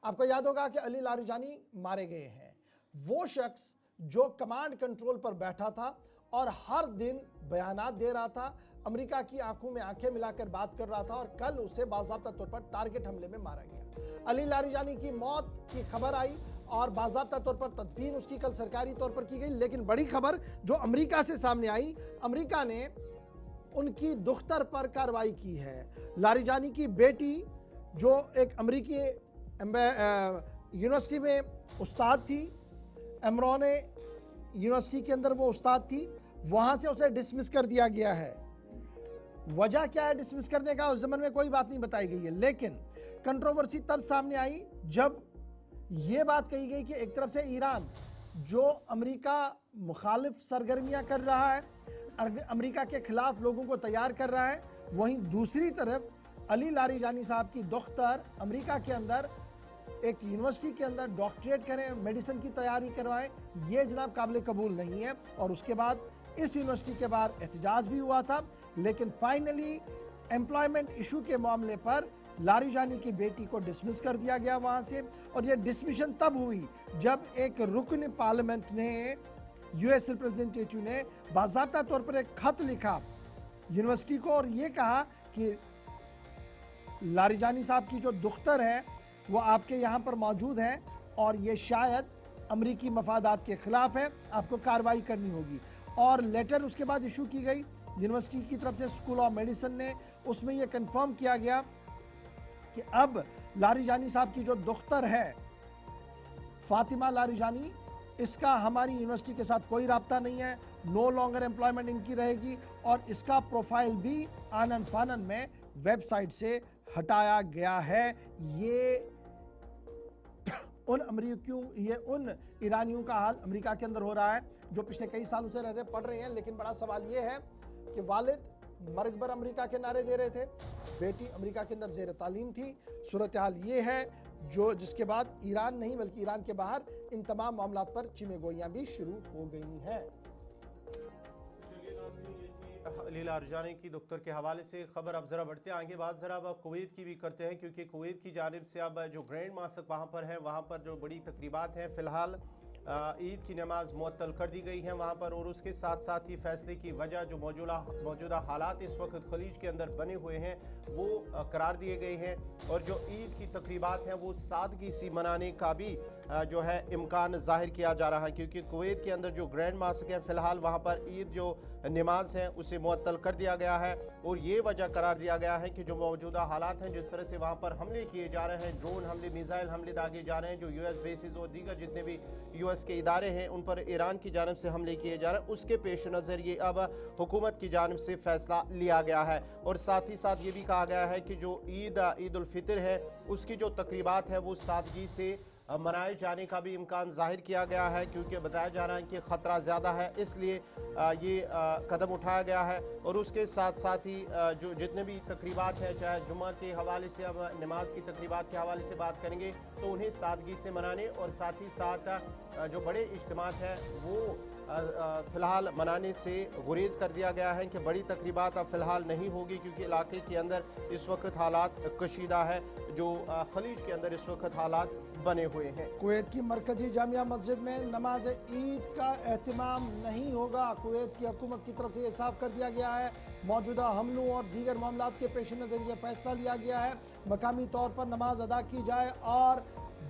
आपको याद होगा कि अली लारिजानी मारे गए हैं, वो शख्स जो कमांड कंट्रोल पर बैठा था और हर दिन बयानात दे रहा था, अमेरिका की आंखों में आंखें मिलाकर बात कर रहा था और कल उसे बाज़ाब्ता तौर पर टारगेट हमले में मारा गया। अली लारिजानी की मौत की खबर आई और बाज़ाब्ता तौर पर तदफीन उसकी कल सरकारी तौर पर की गई, लेकिन बड़ी खबर जो अमेरिका से सामने आई, अमेरिका ने उनकी दुख्तर पर कार्रवाई की है। लारिजानी की बेटी जो एक अमेरिकी यूनिवर्सिटी में उस्ताद थी, एमरॉन यूनिवर्सिटी के अंदर वो उस्ताद थी, वहाँ से उसे डिसमिस कर दिया गया है। वजह क्या है डिसमिस करने का, उस ज़माने में कोई बात नहीं बताई गई है, लेकिन कंट्रोवर्सी तब सामने आई जब ये बात कही गई कि एक तरफ से ईरान जो अमेरिका मुखालिफ सरगर्मियां कर रहा है, अमेरिका के खिलाफ लोगों को तैयार कर रहा है, वहीं दूसरी तरफ अली लारिजानी साहब की दोख्तर अमेरिका के अंदर एक यूनिवर्सिटी के अंदर डॉक्टरेट करें, मेडिसिन की तैयारी करवाएं, ये जनाब काबिल कबूल नहीं है। और उसके बाद इस यूनिवर्सिटी के बाद एहतजाज भी हुआ था, लेकिन फाइनली एम्प्लॉयमेंट इशू के मामले पर लारिजानी की बेटी को डिसमिस कर दिया गया वहाँ से। और ये डिसमिशन तब हुई जब एक रुकन पार्लियामेंट ने, यूएस रिप्रेजेंटेटिव ने बाज़ाब्ता तौर पर एक खत लिखा यूनिवर्सिटी को और ये कहा कि लारिजानी साहब की जो दुख्तर है वो आपके यहाँ पर मौजूद है और ये शायद अमरीकी मफादात के ख़िलाफ़ है, आपको कार्रवाई करनी होगी। और लेटर उसके बाद इशू की गई यूनिवर्सिटी की तरफ से, स्कूल ऑफ मेडिसिन ने, उसमें यह कंफर्म किया गया कि अब लारिजानी साहब की जो दुख्तर है फातिमा लारिजानी, इसका हमारी यूनिवर्सिटी के साथ कोई राब्ता नहीं है, नो लॉन्गर एम्प्लॉयमेंट इनकी रहेगी और इसका प्रोफाइल भी आनन फानन में वेबसाइट से हटाया गया है। ये उन ईरानियों का हाल अमेरिका के अंदर हो रहा है जो पिछले कई सालों से पढ़ रहे हैं, लेकिन बड़ा सवाल ये है कि वालिद मरगबर अमेरिका के नारे दे रहे थे, बेटी अमेरिका के अंदर जेर तालीम थी। सूरत हाल ये है जिसके बाद ईरान नहीं बल्कि ईरान के बाहर इन तमाम मामलों पर चिमेगोइयां भी शुरू हो गई हैं। लीला अरजानी की डॉक्टर के हवाले से खबर। अब जरा बढ़ते हैं आगे, बात जरा अब कुवैत की भी करते हैं, क्योंकि कुवैत की जानिब से अब जो ग्रैंड मास्क वहाँ पर है, वहाँ पर जो बड़ी तकरीबात हैं, फिलहाल ईद की नमाज मुअत्तल कर दी गई है वहाँ पर, और उसके साथ साथ ही फैसले की वजह जो मौजूदा हालात इस वक्त खलीज के अंदर बने हुए हैं वो करार दिए गए हैं, और जो ईद की तकरीबात हैं वो सादगी सी मनाने का भी जो है इम्कान जाहिर किया जा रहा है, क्योंकि कुवैत के अंदर जो ग्रैंड मास्क है फिलहाल वहाँ पर ईद जो नमाज है उसे मुअत्तल कर दिया गया है, और ये वजह करार दिया गया है कि जो मौजूदा हालात हैं, जिस तरह से वहाँ पर हमले किए जा रहे हैं, ड्रोन हमले, मिसाइल हमले दागे जा रहे हैं, जो यूएस बेसिस और दीगर जितने भी यूएस के इदारे हैं उन पर ईरान की जानिब से हमले किए जा रहे हैं, उसके पेश नज़र ये अब हुकूमत की जानिब से फैसला लिया गया है। और साथ ही साथ ये भी कहा गया है कि जो ईद उल फितर है उसकी जो तकरीबात है वो सादगी से मनाए जाने का भी इम्कान जाहिर किया गया है, क्योंकि बताया जा रहा है कि ख़तरा ज़्यादा है, इसलिए ये कदम उठाया गया है। और उसके साथ साथ ही जो जितने भी तकरीबात हैं, चाहे जुम्मा के हवाले से, अब नमाज की तकरीबात के हवाले से बात करेंगे तो उन्हें सादगी से मनाने, और साथ ही साथ जो बड़े इज्तिमात हैं वो फ़िलहाल मनाने से गुरेज कर दिया गया है कि बड़ी तकरीबात अब फ़िलहाल नहीं होगी, क्योंकि इलाके के अंदर इस वक्त हालात कशीदा है, जो खलीज के अंदर इस वक्त हालात बने हुए हैं। कुवैत की मरकजी जामिया मस्जिद में नमाज ईद का एहतमाम नहीं होगा। कुवैत की हुकूमत की तरफ से ये साफ कर दिया गया है। मौजूदा हमलों और दीगर मामलात के पेश नज़र यह फैसला लिया गया है मकामी तौर पर नमाज अदा की जाए और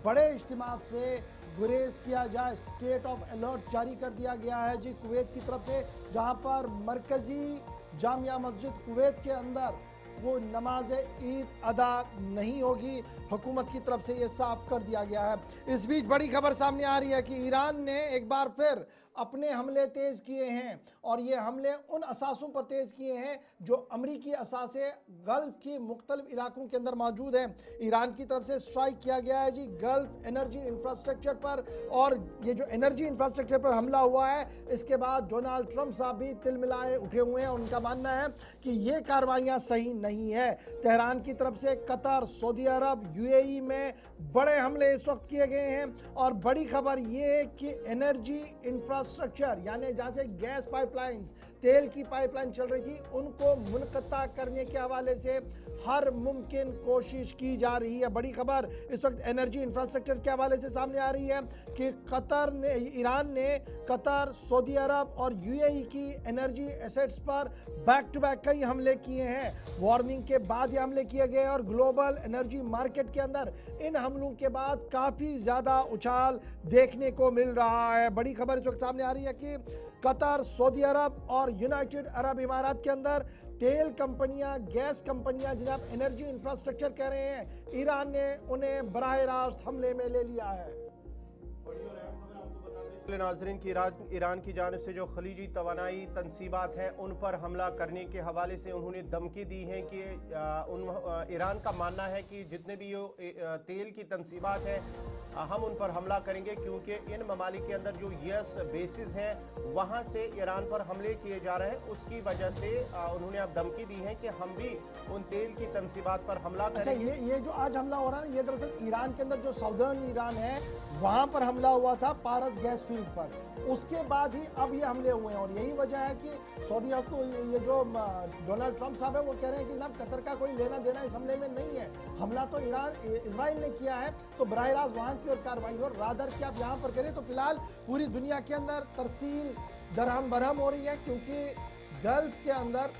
बड़े इज्तिमात से गुरेज किया जाए। स्टेट ऑफ अलर्ट जारी कर दिया गया है जी कुवैत की तरफ से, जहां पर मरकजी जामिया मस्जिद कुवैत के अंदर वो नमाज ईद अदा नहीं होगी। हुकूमत की तरफ से ये साफ कर दिया गया है। इस बीच बड़ी खबर सामने आ रही है कि ईरान ने एक बार फिर अपने हमले तेज़ किए हैं, और ये हमले उन असासों पर तेज़ किए हैं जो अमरीकी असासे गल्फ की मुख्तलिफ इलाकों के अंदर मौजूद हैं। ईरान की तरफ से स्ट्राइक किया गया है जी गल्फ एनर्जी इंफ्रास्ट्रक्चर पर, और ये जो एनर्जी इंफ्रास्ट्रक्चर पर हमला हुआ है इसके बाद डोनाल्ड ट्रंप साहब भी तिलमिलाए उठे हुए हैं। उनका मानना है कि ये कार्रवाइयाँ सही नहीं है। तेहरान की तरफ से कतर, सऊदी अरब, यूएई में बड़े हमले इस वक्त किए गए हैं, और बड़ी खबर ये है कि एनर्जी इंफ्रास्ट्रक्चर यानी जहाँ से गैस पाइपलाइंस, तेल की पाइपलाइन चल रही थी, उनको मुनक़ता करने के हवाले से हर मुमकिन कोशिश की जा रही है। बड़ी खबर इस वक्त एनर्जी इंफ्रास्ट्रक्चर के हवाले से सामने आ रही है कि ईरान ने कतर, सऊदी अरब और यूएई की एनर्जी एसेट्स पर बैक टू बैक कई हमले किए हैं। वार्निंग के बाद ये हमले किए गए और ग्लोबल एनर्जी मार्केट के अंदर इन हमलों के बाद काफ़ी ज़्यादा उछाल देखने को मिल रहा है। बड़ी खबर इस वक्त सामने आ रही है कि कतर, सऊदी अरब और यूनाइटेड अरब इमारात के अंदर तेल कंपनियां, गैस कंपनियां, जिन्हें आप एनर्जी इंफ्रास्ट्रक्चर कह रहे हैं, ईरान ने उन्हें बराह रास्त हमले में ले लिया है। नाज़रीन की ईरान की जानिब से जो खलीजी तवानाई तनसीबात हैं उन पर हमला करने के हवाले से उन्होंने धमकी दी है कि ईरान का मानना है कि जितने भी तेल की तनसीबात हैं हम उन पर हमला करेंगे, क्योंकि इन ममालिक के अंदर जो यूएस बेसिस हैं वहाँ से ईरान पर हमले किए जा रहे हैं। उसकी वजह से उन्होंने अब धमकी दी है कि हम भी उन तेल की तनसीबात पर हमला करेंगे। ये जो आज हमला हो रहा है ये दरअसल ईरान के अंदर जो साउदर्न ईरान है वहाँ पर हमला हुआ था पारस गैस फील्ड पर, उसके बाद ही अब ये हमले हुए हैं। और यही वजह है कि सऊदी अरब को ये जो डोनाल्ड ट्रंप साहब है वो कह रहे हैं कि जनाब कतर का कोई लेना देना इस हमले में नहीं है, हमला तो इजराइल ने किया है, तो बराह रास्त वहाँ की और कार्रवाई और रादर की आप यहाँ पर करें। तो फिलहाल पूरी दुनिया के अंदर तरसील दरहम बरहम हो रही है, क्योंकि गल्फ के अंदर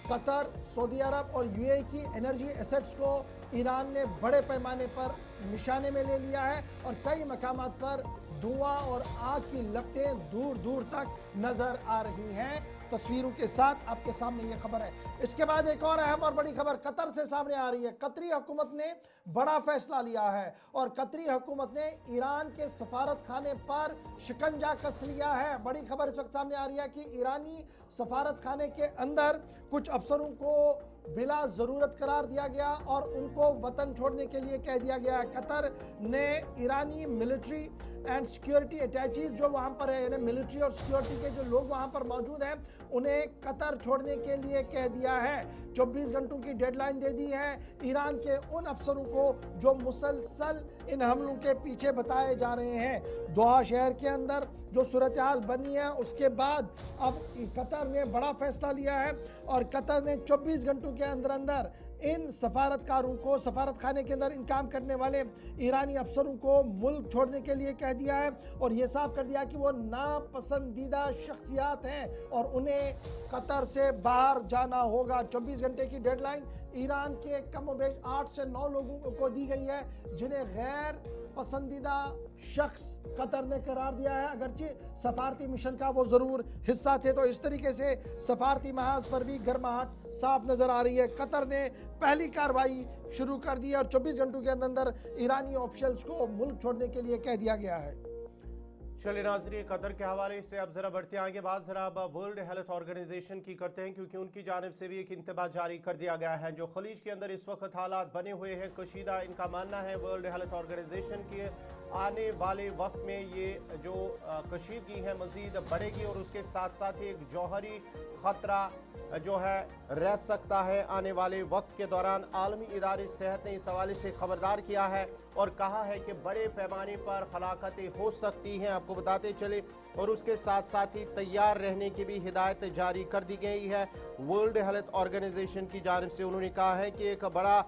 कतर, सऊदी अरब और यूएई की एनर्जी एसेट्स को ईरान ने बड़े पैमाने पर निशाने में ले लिया है, और कई मकामात पर धुआं और आग की लपटें दूर दूर तक नजर आ रही हैं। तस्वीरों के साथ आपके सामने ये खबर है। इसके बाद एक और अहम और बड़ी खबर कतर से सामने आ रही है। कतरी हुकूमत ने बड़ा फैसला लिया है और कतरी हुकूमत ने ईरान के सफारत खाने पर शिकंजा कस लिया है। बड़ी खबर इस वक्त सामने आ रही है कि ईरानी सफारत खाने के अंदर कुछ अफसरों को बिला ज़रूरत करार दिया गया और उनको वतन छोड़ने के लिए कह दिया गया है। कतर ने ईरानी मिलिट्री एंड सिक्योरिटी अटैचीज जो वहाँ पर है, यानी मिलिट्री और सिक्योरिटी के जो लोग वहाँ पर मौजूद हैं, उन्हें कतर छोड़ने के लिए कह दिया है। 24 घंटों की डेडलाइन दे दी है ईरान के उन अफसरों को जो मुसलसल इन हमलों के पीछे बताए जा रहे हैं। दोहा शहर के अंदर जो सूरत हाल बनी है उसके बाद अब कतर ने बड़ा फैसला लिया है और कतर ने 24 घंटों के अंदर अंदर इन सफारतकारों को, सफारत खाने के अंदर इन काम करने वाले ईरानी अफसरों को मुल्क छोड़ने के लिए कह दिया है और ये साफ कर दिया कि वो नापसंदीदा शख्सियात हैं और उन्हें कतर से बाहर जाना होगा। 24 घंटे की डेडलाइन ईरान के कम बेश 8 से 9 लोगों को दी गई है जिन्हें गैर पसंदीदा शख्स कतर ने करार दिया है, अगरचे सफारती मिशन का वो ज़रूर हिस्सा थे। तो इस तरीके से सफारती महाज पर भी गर्माहट साफ नज़र आ रही है। कतर ने पहली कार्रवाई शुरू कर दी और 24 घंटों के अंदर ईरानी ऑफिशियल्स को मुल्क छोड़ने के लिए कह दिया गया है। चलिए नाज़रीन, कतर के हवाले से अब जरा बढ़ते आगे बात जरा अब वर्ल्ड हेल्थ ऑर्गेनाइजेशन की करते हैं, क्योंकि उनकी जानिब से भी एक इंतबाह जारी कर दिया गया है। जो खलीज के अंदर इस वक्त हालात बने हुए हैं कशीदा, इनका मानना है वर्ल्ड हेल्थ ऑर्गेनाइजेशन की आने वाले वक्त में ये जो कशीदगी है मजीद बढ़ेगी और उसके साथ साथ ही एक जौहरी ख़तरा जो है रह सकता है आने वाले वक्त के दौरान। आलमी इदारे सेहत ने इस हवाले से खबरदार किया है और कहा है कि बड़े पैमाने पर हलाकतें हो सकती हैं, आपको बताते चले, और उसके साथ साथ ही तैयार रहने की भी हिदायत जारी कर दी गई है वर्ल्ड हेल्थ ऑर्गेनाइजेशन की जानिब से। उन्होंने कहा है कि एक बड़ा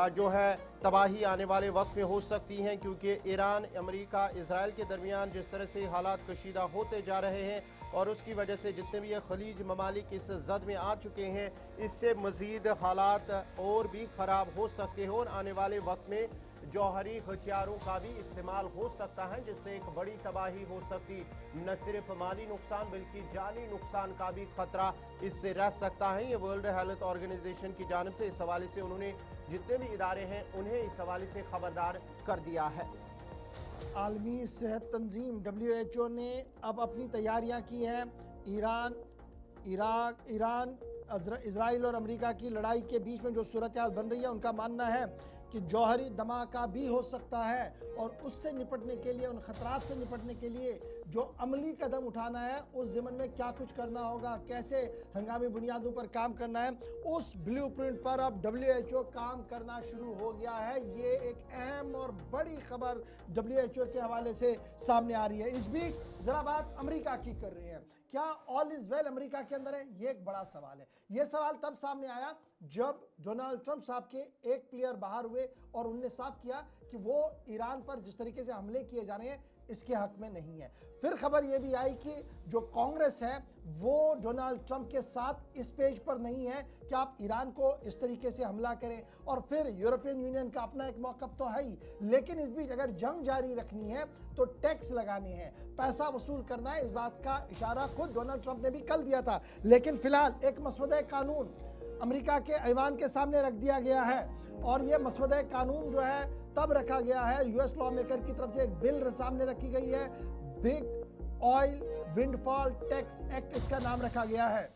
जो है तबाही आने वाले वक्त में हो सकती हैं, क्योंकि ईरान, अमेरिका, इजराइल के दरमियान जिस तरह से हालात कशीदा होते जा रहे हैं और उसकी वजह से जितने भी ये खलीज ममालिक इस जद में आ चुके हैं, इससे मज़ीद हालात और भी ख़राब हो सकते हैं और आने वाले वक्त में जौहरी हथियारों का भी इस्तेमाल हो सकता है, जिससे एक बड़ी तबाही हो सकती। न सिर्फ माली नुकसान बल्कि जानी नुकसान का भी खतरा इससे रह सकता है। ये वर्ल्ड हेल्थ ऑर्गेनाइजेशन की जानिब से इस हवाले से उन्होंने जितने भी इदारे हैं उन्हें इस हवाले से खबरदार कर दिया है। आलमी सेहत तंजीम WHO ने अब अपनी तैयारियां की हैं। ईरान, इराक, इजराइल और अमेरिका की लड़ाई के बीच में जो सूरत हाल बन रही है, उनका मानना है कि जौहरी धमाका भी हो सकता है और उससे निपटने के लिए, उन खतरात से निपटने के लिए जो अमली कदम उठाना है, उस ज़मन में क्या कुछ करना होगा, कैसे हंगामी बुनियादों पर काम करना है, उस ब्लूप्रिंट पर अब WHO काम करना शुरू हो गया है। ये एक अहम और बड़ी खबर WHO के हवाले से सामने आ रही है। इस बीच ज़रा बात अमेरिका की कर रही है। क्या ऑल इज वेल अमेरिका के अंदर है? ये एक बड़ा सवाल है। ये सवाल तब सामने आया जब डोनाल्ड ट्रंप साहब के एक प्लेयर बाहर हुए और उन्होंने साफ किया कि वो ईरान पर जिस तरीके से हमले किए जा रहे हैं इसके हक में नहीं है। फिर खबर ये भी आई कि जो कांग्रेस है वो डोनाल्ड ट्रंप के साथ इस पेज पर नहीं है कि आप ईरान को इस तरीके से हमला करें, और फिर यूरोपियन यूनियन का अपना एक मौक़िफ़ तो है ही, लेकिन इस बीच अगर जंग जारी रखनी है तो टैक्स लगाने हैं, पैसा वसूल करना है। इस बात का इशारा खुद डोनाल्ड ट्रंप ने भी कल दिया था। लेकिन फिलहाल एक मसवदा कानून अमेरिका के ऐवान के सामने रख दिया गया है और ये मसवदा कानून जो है तब रखा गया है, यूएस लॉ मेकर की तरफ से एक बिल सामने रखी गई है, big oil windfall tax act इसका नाम रखा गया है।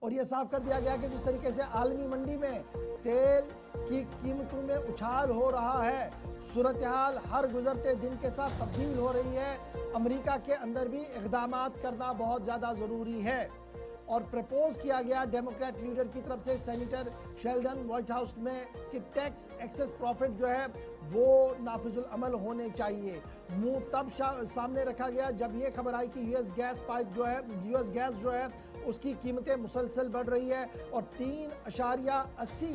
और यह साफ कर दिया गया कि जिस तरीके से आलमी मंडी में तेल की कीमतों में उछाल हो रहा है, सूरत हाल हर गुजरते दिन के साथ तब्दील हो रही है, अमेरिका के अंदर भी इक़दामात करना बहुत ज़्यादा ज़रूरी है। और प्रपोज किया गया डेमोक्रेट लीडर की तरफ से सेनेटर शेल्डन व्हाइट हाउस में कि टैक्स एक्सेस प्रॉफिट जो है वो नाफिजुल अमल होने चाहिए। मुंह तब सामने रखा गया जब ये खबर आई कि यूएस गैस जो है उसकी कीमतें मुसलसल बढ़ रही है और 3.80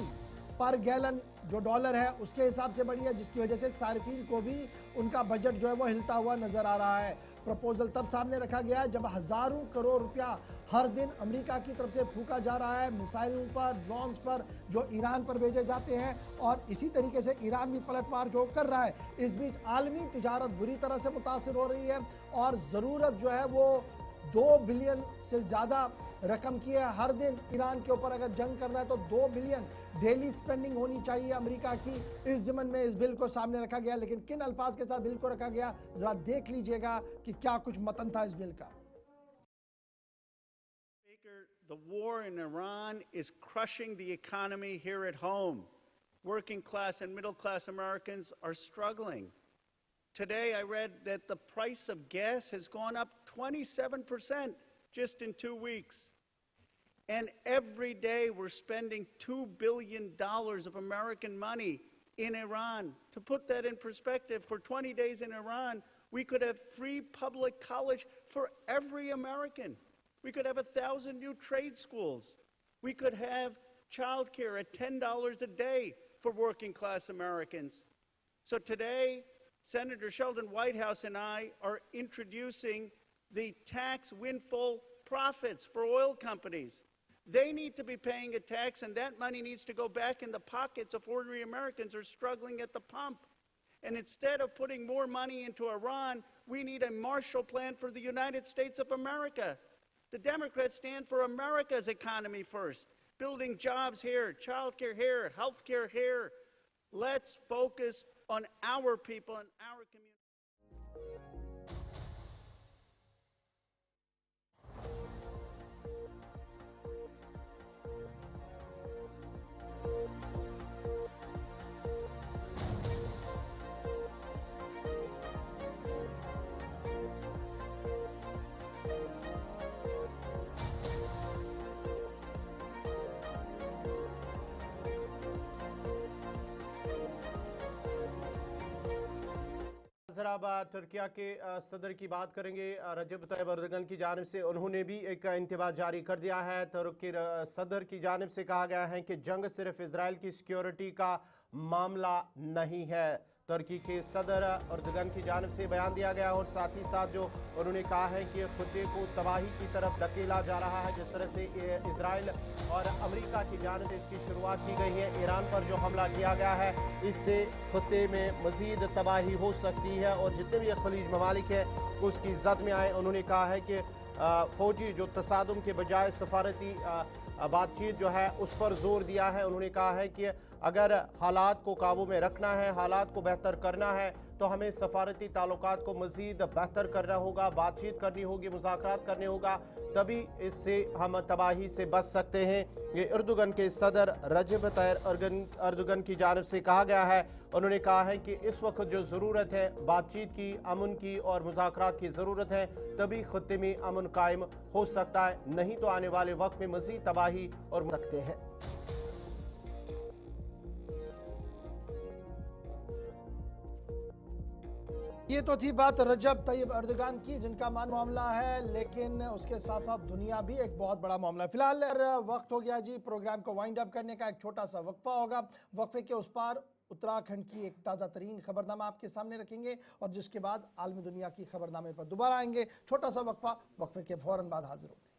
पर गैलन जो डॉलर है उसके हिसाब से बढ़ी है, जिसकी वजह से सार्फिन को भी उनका बजट जो है वो हिलता हुआ नजर आ रहा है। प्रपोजल तब सामने रखा गया है जब हजारों करोड़ रुपया हर दिन अमेरिका की तरफ से फूका जा रहा है मिसाइलों पर, ड्रोन्स पर जो ईरान पर भेजे जाते हैं, और इसी तरीके से ईरान भी पलटवार जो कर रहा है। इस बीच आलमी तिजारत बुरी तरह से मुतासिर हो रही है और ज़रूरत जो है वो 2 बिलियन से ज़्यादा रकम की है। हर दिन ईरान के ऊपर अगर जंग करना है तो 2 बिलियन डेली स्पेंडिंग होनी चाहिए अमेरिका की। इस ज़मन में इस बिल को सामने रखा गया, लेकिन किन अल्फाज के साथ बिल को रखा गया ज़रा देख लीजिएगा कि क्या कुछ मतन था इस बिल का। The war in Iran is crushing the economy here at home. Working class and middle class Americans are struggling. Today I read that the price of gas has gone up 27% just in 2 weeks. And every day we're spending $2 billion of American money in Iran. To put that in perspective, for 20 days in Iran, we could have free public college for every American. We could have 1,000 new trade schools. We could have child care at $10 a day for working class Americans. So today, Senator Sheldon Whitehouse and I are introducing the tax windfall profits for oil companies. They need to be paying a tax, and that money needs to go back in the pockets of ordinary Americans who are struggling at the pump. And instead of putting more money into Iran, we need a Marshall Plan for the United States of America. The Democrats stand for America's economy first, building jobs here, child care here, health care here. Let's focus on our people and our community. जरा अब तुर्किया के सदर की बात करेंगे। रजब तैयब अर्दगन की जानिब से उन्होंने भी एक इंतबा जारी कर दिया है। तुर्की सदर की जानिब से कहा गया है कि जंग सिर्फ इजराइल की सिक्योरिटी का मामला नहीं है। तुर्की के सदर अर्दगन की जानिब से बयान दिया गया और साथ ही साथ जो उन्होंने कहा है कि खुदे को तबाही की तरफ धकेला जा रहा है। जिस तरह से इजराइल और अमेरिका की जानिब से इसकी शुरुआत की गई है, ईरान पर जो हमला किया गया है, इससे खुदे में मज़ीद तबाही हो सकती है और जितने भी खलीज ममालिक हैं उसकी जद में आए। उन्होंने कहा है कि फौजी जो तसादुम के बजाय सफारती बातचीत जो है उस पर जोर दिया है। उन्होंने कहा है कि अगर हालात को काबू में रखना है, हालात को बेहतर करना है, तो हमें सफारती ताल्लुकात को मज़ीद बेहतर करना होगा, बातचीत करनी होगी, मुज़ाकरात करने होगा, तभी इससे हम तबाही से बच सकते हैं। ये अर्दगन के सदर रजब तैयब अर्दगन की जानिब से कहा गया है। उन्होंने कहा है कि इस वक्त जो ज़रूरत है बातचीत की, अमन की और मुज़ाकरात की ज़रूरत है, तभी खत्ते में अमन कायम हो सकता है, नहीं तो आने वाले वक्त में मज़ीद तबाही और सकते हैं। ये तो थी बात रजब तैयब अर्दगान की, जिनका मामला है, लेकिन उसके साथ साथ दुनिया भी एक बहुत बड़ा मामला है। फिलहाल वक्त हो गया जी प्रोग्राम को वाइंड अप करने का। एक छोटा सा वक्फा होगा, वक्फे के उस पार उत्तराखंड की एक ताज़ा तरीन खबरनामा आपके सामने रखेंगे और जिसके बाद आलमी दुनिया की खबरनामे पर दोबारा आएंगे। छोटा सा वक्फा, वक्फे के फौरन बाद हाजिर होंगे।